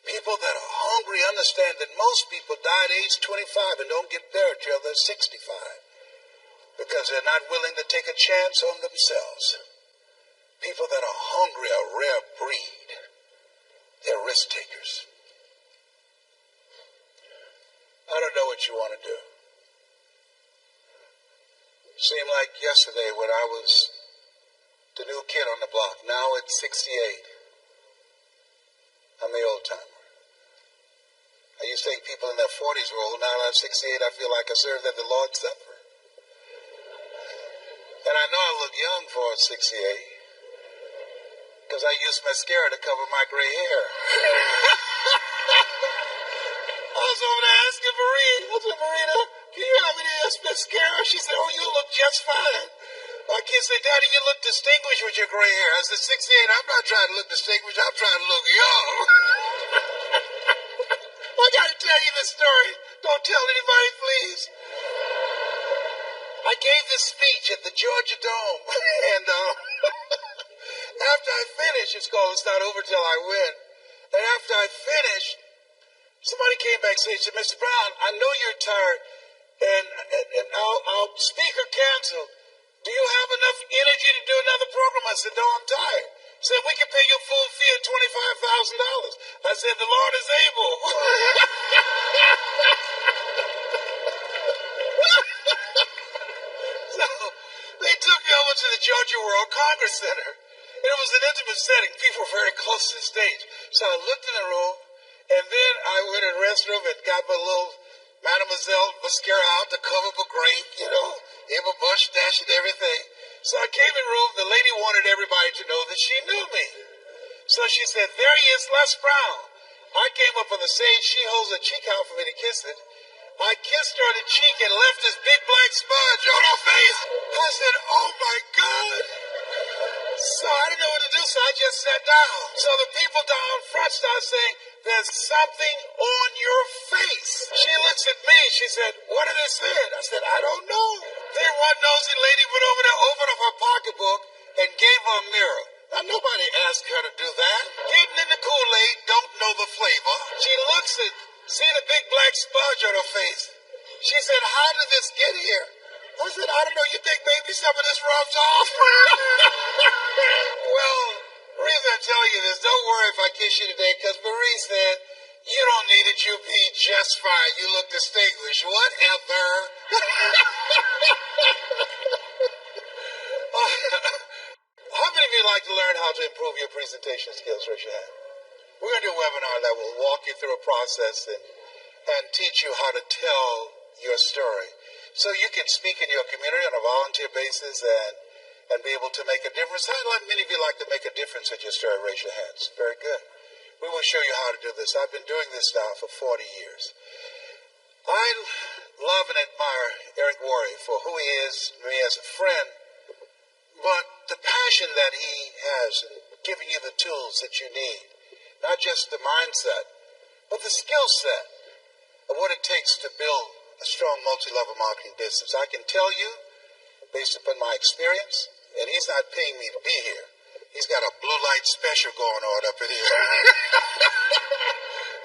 People that are hungry understand that most people die at age 25 and don't get buried till they're 65 because they're not willing to take a chance on themselves. People that are hungry are a rare breed. They're risk takers. I don't know what you want to do. Seemed like yesterday when I was the new kid on the block. Now it's 68. I'm the old timer. I used to think people in their 40s were old. Now that I'm 68, I feel like I served at the Lord's Supper. And I know I look young for 68 because I used mascara to cover my gray hair. I was over there asking Marie, I said, Marina, can you have any of this mascara? She said, oh, you look just fine. My kids said, Daddy, you look distinguished with your gray hair. I said, 68, I'm not trying to look distinguished. I'm trying to look young. I got to tell you this story. Don't tell anybody, please. I gave this speech at the Georgia Dome. And after I finished, it's called It's Not Over Till I Win. And after I finished, somebody came back and said, Mr. Brown, I know you're tired. And our speaker canceled. Do you have enough energy to do another program? I said, no, I'm tired. He said, we can pay you full fee of $25,000. I said, the Lord is able. Larger World Congress Center. And it was an intimate setting. People were very close to the stage. So I looked in the room, and then I went in the restroom and got my little Mademoiselle mascara out to cover up a grape, have a mustache and everything. So I came in the room. The lady wanted everybody to know that she knew me. So she said, there he is, Les Brown. I came up on the stage. She holds a cheek out for me to kiss it. I kissed her on the cheek and left this big black smudge on her face. I said, oh my God. So I didn't know what to do, so I just sat down. So the people down front started saying, there's something on your face. She looks at me, she said, what did it say? I said, I don't know. Then one nosy lady went over there, opened up her pocketbook, and gave her a mirror. Now, nobody asked her to do that. Getting in the Kool-Aid, don't know the flavor. She looks at, see the big black smudge on her face. She said, how did this get here? I said, I don't know. You think maybe some of this rubs off? Well, the reason I'm telling you this, don't worry if I kiss you today, because Marie said, you don't need it. You'll be just fine. You look distinguished. Whatever. How many of you like to learn how to improve your presentation skills? Raise your hand. We're going to do a webinar that will walk you through a process and teach you how to tell your story. So you can speak in your community on a volunteer basis and be able to make a difference. How many of you like to make a difference in your story? Raise your hands. Very good. We will show you how to do this. I've been doing this now for 40 years. I love and admire Eric Worre for who he is, me as a friend, but the passion that he has in giving you the tools that you need, not just the mindset, but the skill set of what it takes to build a strong multi-level marketing business. I can tell you, based upon my experience, and he's not paying me to be here. He's got a blue light special going on up in here.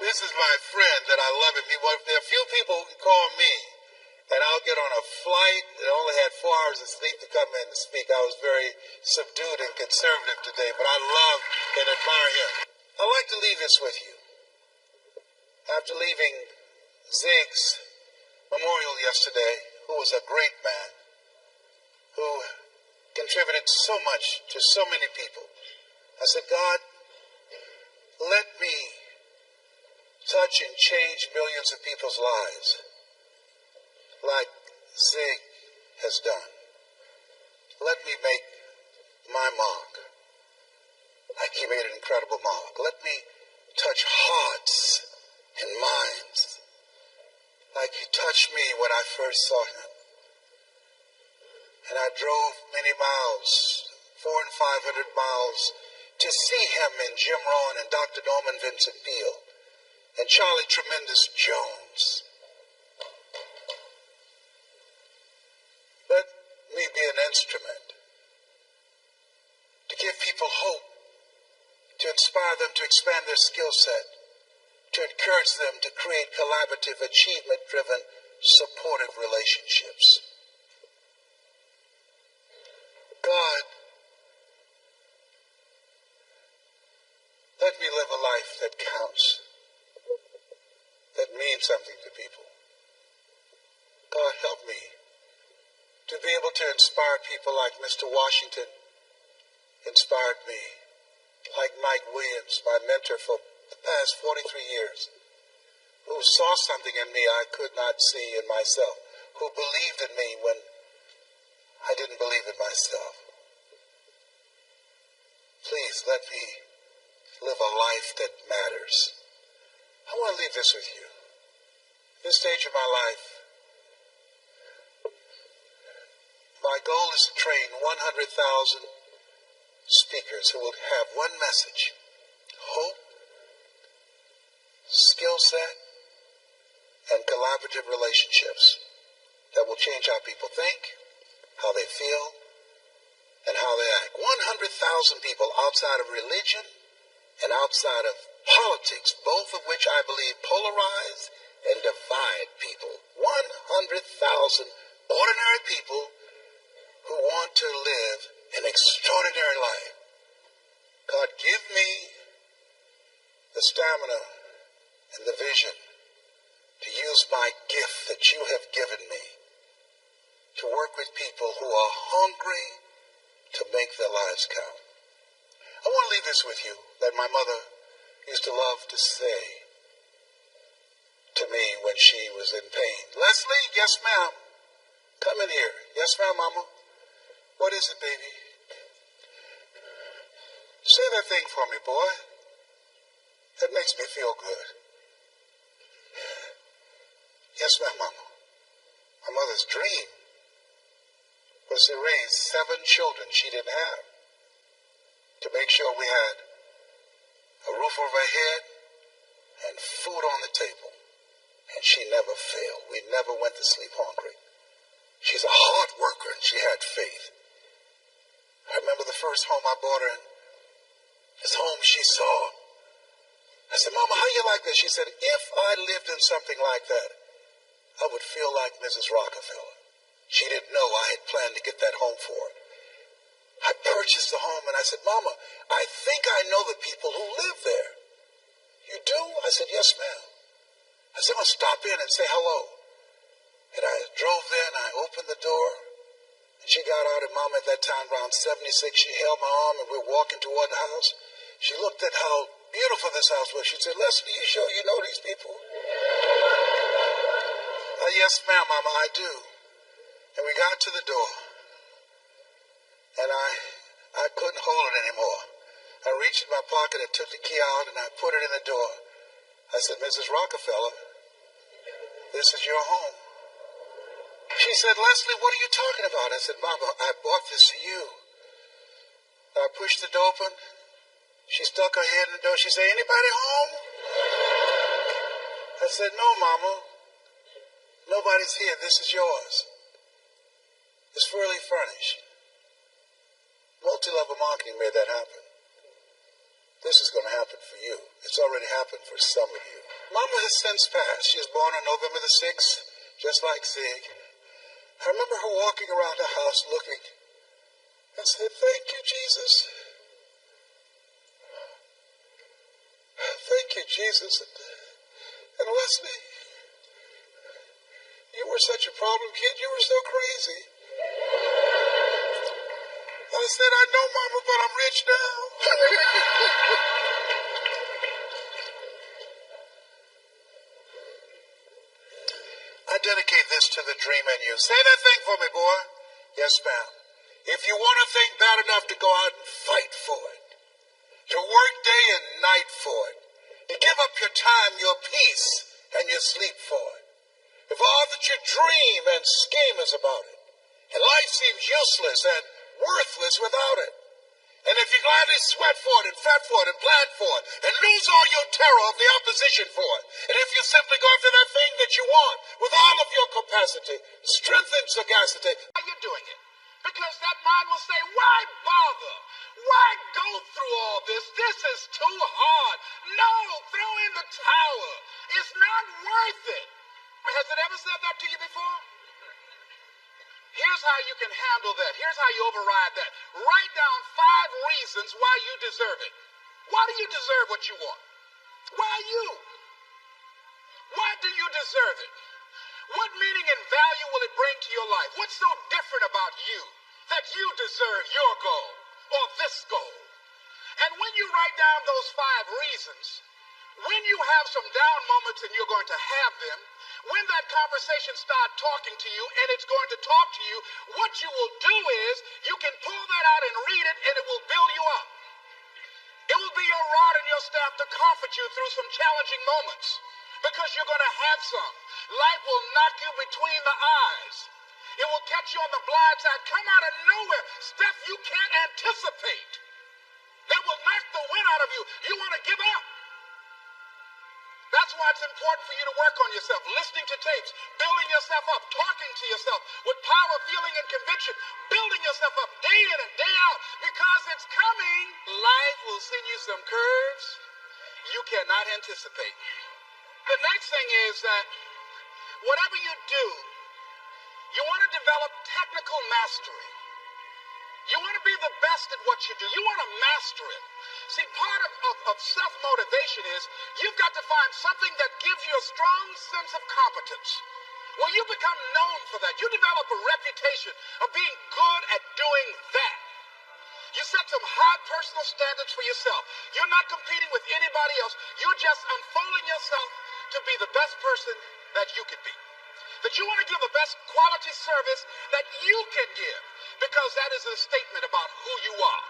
This is my friend that I love him. There are a few people who can call me, and I'll get on a flight and only had 4 hours of sleep to come in and speak. I was very subdued and conservative today, but I love and admire him. I'd like to leave this with you. After leaving Zig's memorial yesterday, who was a great man, who contributed so much to so many people, I said, God, let me touch and change millions of people's lives like Zig has done. Let me make my mark like he made an incredible mark. Let me touch hearts and minds like he touched me when I first saw him. And I drove many miles, 400 and 500 miles, to see him and Jim Rohn and Dr. Norman Vincent Peale and Charlie Tremendous Jones. Let me be an instrument to give people hope, to inspire them to expand their skill set, to encourage them to create collaborative, achievement-driven, supportive relationships. God, let me live a life that counts, that means something to people. God, help me to be able to inspire people like Mr. Washington inspired me, like Mike Williams, my mentor for the past 43 years, who saw something in me I could not see in myself, who believed in me when I didn't believe in myself. Please let me live a life that matters. I want to leave this with you. This stage of my life, my goal is to train 100,000 speakers who will have one message: hope, skill set, and collaborative relationships that will change how people think, how they feel, and how they act. 100,000 people outside of religion and outside of politics, both of which I believe polarize and divide people. 100,000 ordinary people who want to live an extraordinary life. God, give me the stamina and the vision to use my gift that you have given me to work with people who are hungry to make their lives count. I want to leave this with you that my mother used to love to say to me when she was in pain. Leslie, yes ma'am. Come in here. Yes ma'am, mama. What is it, baby? Say that thing for me, boy. That makes me feel good. Yes ma'am, mama. My mother's dream was to raise 7 children she didn't have, to make sure we had a roof over our head and food on the table. And she never failed. We never went to sleep hungry. She's a hard worker and she had faith. I remember the first home I bought her in. This home she saw. I said, Mama, how you like this? She said, if I lived in something like that, I would feel like Mrs. Rockefeller. She didn't know I had planned to get that home for her. I purchased the home and I said, Mama, I think I know the people who live there. You do? I said, yes, ma'am. I said, I'll stop in and say hello. And I drove there and I opened the door. And she got out, and Mama at that time, around 76, she held my arm and we were walking toward the house. She looked at how beautiful this house was. She said, Leslie, you sure you know these people? Yes, ma'am, Mama, I do. And we got to the door. And I couldn't hold it anymore. I reached in my pocket and took the key out and I put it in the door. I said, Mrs. Rockefeller, this is your home. She said, Leslie, what are you talking about? I said, Mama, I bought this for you. I pushed the door open. She stuck her head in the door. She said, anybody home? I said, no, Mama. Nobody's here. This is yours. It's fully furnished. Multi-level marketing made that happen. This is going to happen for you. It's already happened for some of you. Mama has since passed. She was born on November the 6th, just like Zig. I remember her walking around the house looking and said, thank you, Jesus. Thank you, Jesus. And Leslie, you were such a problem kid. You were so crazy. I said, I know, Mama, but I'm rich now. I dedicate this to the dream in you. Say that thing for me, boy. Yes, ma'am. If you want a thing bad enough to go out and fight for it, to work day and night for it, to give up your time, your peace, and your sleep for it, if all that you dream and scheme is about it, and life seems useless and worthless without it, and if you gladly sweat for it and fret for it and plan for it and lose all your terror of the opposition for it, and if you simply go after that thing that you want with all of your capacity, strength and sagacity, how are you doing it? Because that mind will say, why bother? Why go through all this? This is too hard. No, throw in the towel. It's not worth it. Has it ever said that to you before? Here's how you can handle that. Here's how you override that. Write down 5 reasons why you deserve it. Why do you deserve what you want? Why you? Why do you deserve it? What meaning and value will it bring to your life? What's so different about you that you deserve your goal or this goal? And when you write down those 5 reasons, when you have some down moments, and you're going to have them, when that conversation starts talking to you and it's going to talk to you, what you will do is you can pull that out and read it, and it will build you up. It will be your rod and your staff to comfort you through some challenging moments, because you're going to have some. Life will knock you between the eyes. It will catch you on the blind side, come out of nowhere, stuff you can't anticipate. That will knock the wind out of you. You want to give up. That's why it's important for you to work on yourself, listening to tapes, building yourself up, talking to yourself with power, feeling, and conviction, building yourself up day in and day out, because it's coming. Life will send you some curves you cannot anticipate. The next thing is that whatever you do, you want to develop technical mastery. You want to be the best at what you do. You want to master it. See, part of self-motivation is you've got to find something that gives you a strong sense of competence. Well, you become known for that. You develop a reputation of being good at doing that. set some high personal standards for yourself. You're not competing with anybody else. You're just unfolding yourself to be the best person that you can be. That you want to give the best quality service that you can give, because that is a statement about who you are.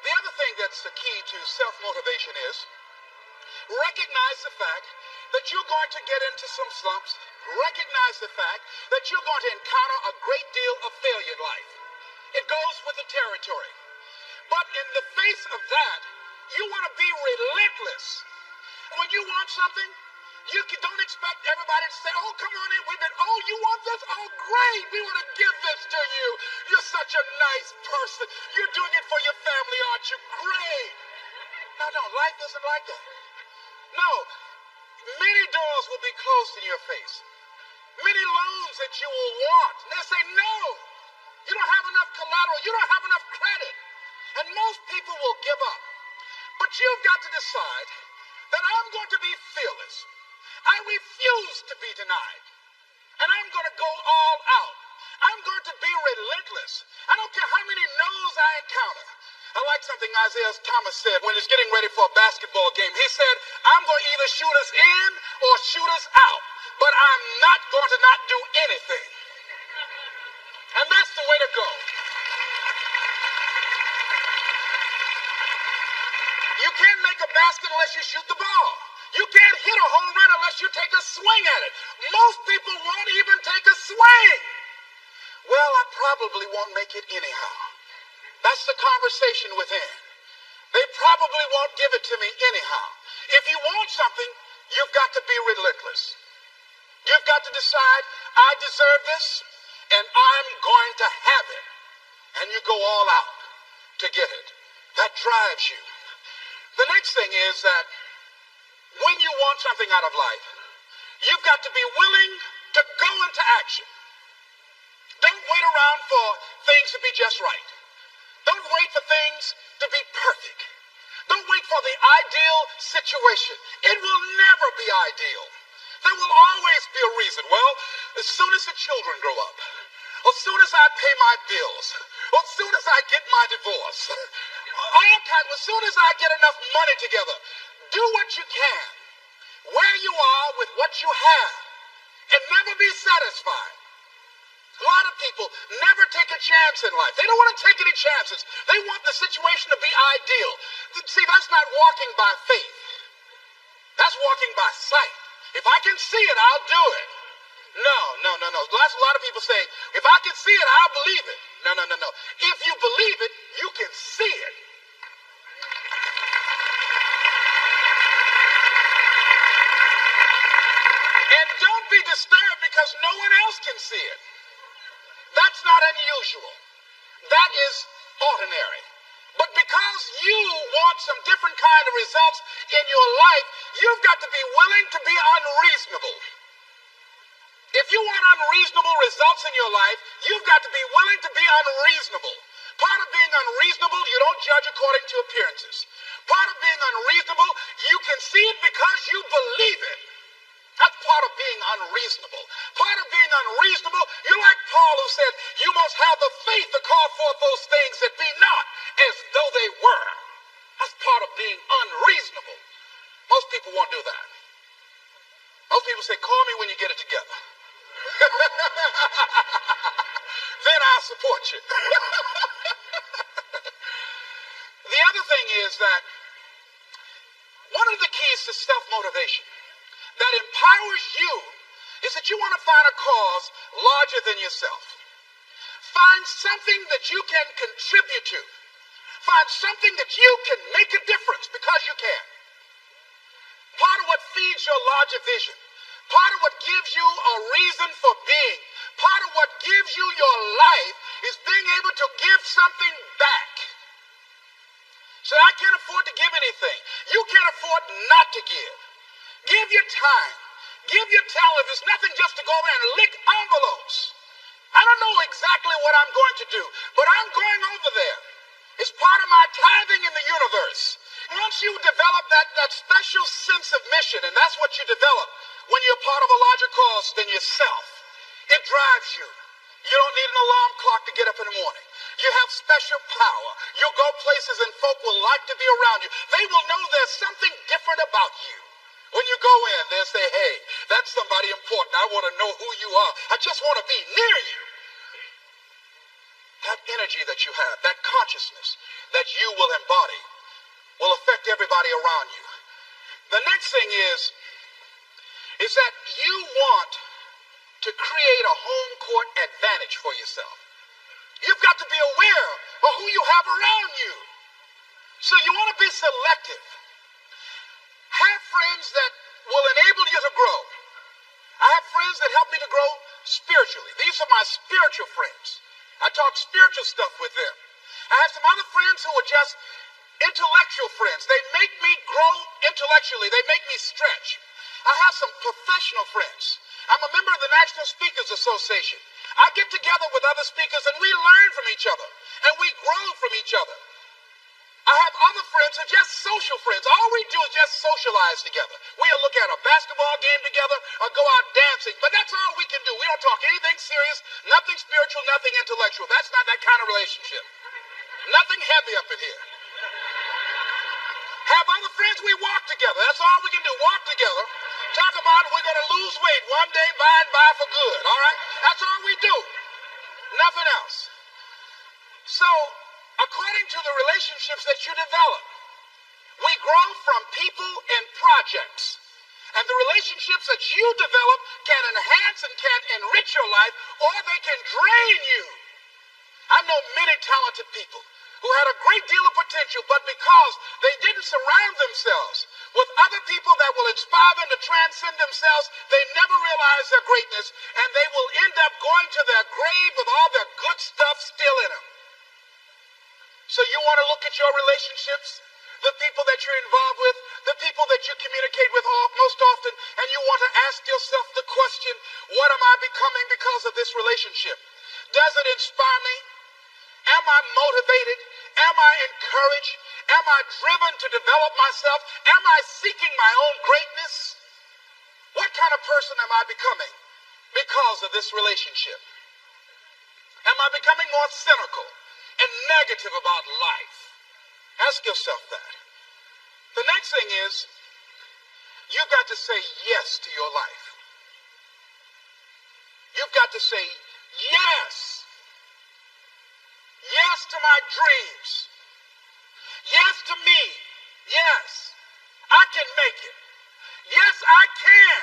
The other thing that's the key to self-motivation is recognize the fact that you're going to get into some slumps. Recognize the fact that you're going to encounter a great deal of failure in life. It goes with the territory. But in the face of that, you want to be relentless. When you want something, don't expect everybody to say, oh, come on in. Oh, you want this? Oh, great. We want to give this to you. You're such a nice person. You're doing it for your family, aren't you? Great. No, life isn't like that. No, many doors will be closed in your face. Many loans that you will want. And they say, no, you don't have enough collateral. You don't have enough credit. And most people will give up. But you've got to decide that I'm going to be fearless. I refuse to be denied. And I'm going to go all out. I'm going to be relentless. I don't care how many no's I encounter. I like something Isaiah Thomas said when he's getting ready for a basketball game. He said, I'm going to either shoot us in or shoot us out, but I'm not going to not do anything. And that's the way to go. You can't make a basket unless you shoot the ball. You can't hit a home run unless you take a swing at it. Most people won't even take a swing. Well, I probably won't make it anyhow. That's the conversation within. They probably won't give it to me anyhow. If you want something, you've got to be relentless. You've got to decide, I deserve this, and I'm going to have it. And you go all out to get it. That drives you. The next thing is that when you want something out of life, you've got to be willing to go into action. Don't wait around for things to be just right. Don't wait for things to be perfect. Don't wait for the ideal situation. It will never be ideal. There will always be a reason. Well, as soon as the children grow up, as soon as I pay my bills, as soon as I get my divorce, as soon as I get enough money together, do what you can, where you are with what you have, and never be satisfied. A lot of people never take a chance in life. They don't want to take any chances. They want the situation to be ideal. See, that's not walking by faith. That's walking by sight. If I can see it, I'll do it. No. That's a lot of people saying, if I can see it, I'll believe it. No. If you believe it, you can see it. And don't be disturbed because no one else can see it. That's not unusual. That is ordinary. But because you want some different kind of results in your life, you've got to be willing to be unreasonable. If you want unreasonable results in your life, you've got to be willing to be unreasonable. Part of being unreasonable, you don't judge according to appearances. Part of being unreasonable, you can see it because you believe it. That's part of being unreasonable. Part of being unreasonable, you're like Paul who said, you must have the faith to call forth those things that be not as though they were. That's part of being unreasonable. Most people won't do that. Most people say, call me when you get it together. Then I'll support you. The other thing is that one of the keys to self-motivation that empowers you is that you want to find a cause larger than yourself. Find something that you can contribute to. Find something that you can make a difference because you can. Part of what feeds your larger vision, part of what gives you a reason for being, part of what gives you your life is being able to give something back. So I can't afford to give anything. You can't afford not to give. Give your time. Give your talent. If it's nothing just to go over and lick envelopes. I don't know exactly what I'm going to do, but I'm going over there. It's part of my tithing in the universe. Once you develop that special sense of mission, and that's what you develop when you're part of a larger cause than yourself, it drives you. You don't need an alarm clock to get up in the morning. You have special power. You'll go places and folk will like to be around you. They will know there's something different about you. When you go in, they'll say, hey, that's somebody important. I want to know who you are. I just want to be near you. That energy that you have, that consciousness that you will embody will affect everybody around you. The next thing is that you want to create a home court advantage for yourself. You've got to be aware of who you have around you. So you want to be selective. Have friends that will enable you to grow. I have friends that help me to grow spiritually. These are my spiritual friends. I talk spiritual stuff with them. I have some other friends who are just intellectual friends. They make me grow intellectually. They make me stretch. I have some professional friends. I'm a member of the National Speakers Association. I get together with other speakers and we learn from each other and we grow from each other. I have other friends who are just social friends. All we do is just socialize together. We'll look at a basketball game together or go out dancing, but that's all we can do. We don't talk anything serious, nothing spiritual, nothing intellectual. That's not that kind of relationship. Nothing heavy up in here. Have other friends, we walk together. That's all we can do, walk together. Talk about we're going to lose weight one day by and by for good, all right? That's all we do. Nothing else. So, according to the relationships that you develop, we grow from people and projects. And the relationships that you develop can enhance and can enrich your life, or they can drain you. I know many talented people who had a great deal of potential, but because they didn't surround themselves with other people that will inspire them to transcend themselves, they never realize their greatness, and they will end up going to their grave with all their good stuff still in them. So you want to look at your relationships, the people that you're involved with, the people that you communicate with most often, and you want to ask yourself the question, what am I becoming because of this relationship? Does it inspire me? Am I motivated? Am I encouraged? Am I driven to develop myself? Am I seeking my own greatness? What kind of person am I becoming because of this relationship? Am I becoming more cynical and negative about life? Ask yourself that. The next thing is, you've got to say yes to your life. You've got to say yes. Yes to my dreams. Yes to me. Yes, I can make it. Yes, I can.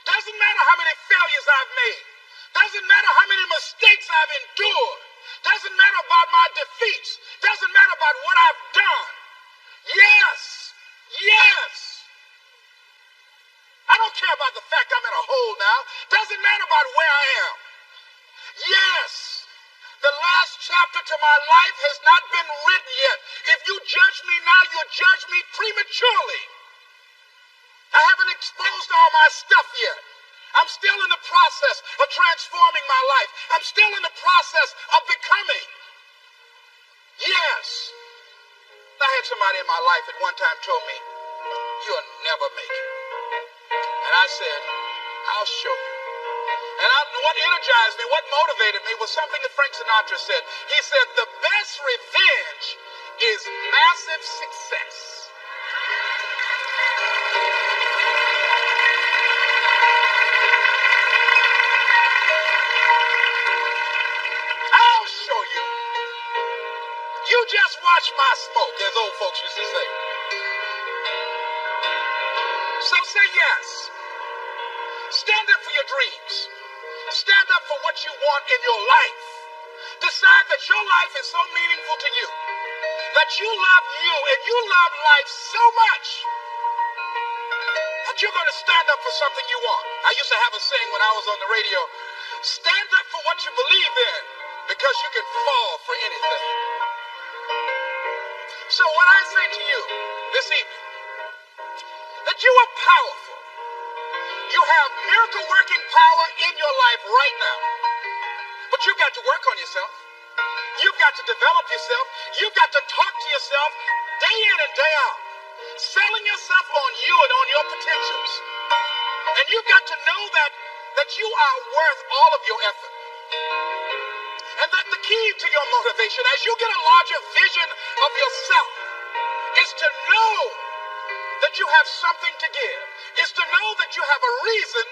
Doesn't matter how many failures I've made. Doesn't matter how many mistakes I've endured. Doesn't matter about my defeats. Doesn't matter about what I've done. Yes. Yes. I don't care about the fact I'm in a hole now. Doesn't matter about where I am. Yes. The last chapter to my life has not been written yet. If you judge me now, you'll judge me prematurely. I haven't exposed all my stuff yet. I'm still in the process of transforming my life. I'm still in the process of becoming. Yes. I had somebody in my life at one time told me, you'll never make it. And I said, I'll show you. And what energized me, what motivated me was something that Frank Sinatra said. He said, the best revenge is massive success. I'll show you. You just watch my smoke, as old folks used to say. So say yes. Stand up for your dreams. Stand up for what you want in your life. Decide that your life is so meaningful to you, that you love you and you love life so much that you're going to stand up for something you want. I used to have a saying when I was on the radio, stand up for what you believe in, because you can fall for anything. So what I say to you this evening, that you are powerful. You have miracle working power in your life right now. But you've got to work on yourself. You've got to develop yourself. You've got to talk to yourself day in and day out, selling yourself on you and on your potentials. And you've got to know that you are worth all of your effort. And that the key to your motivation, as you get a larger vision of yourself, is to know that you have something to give, is to know that you have a reason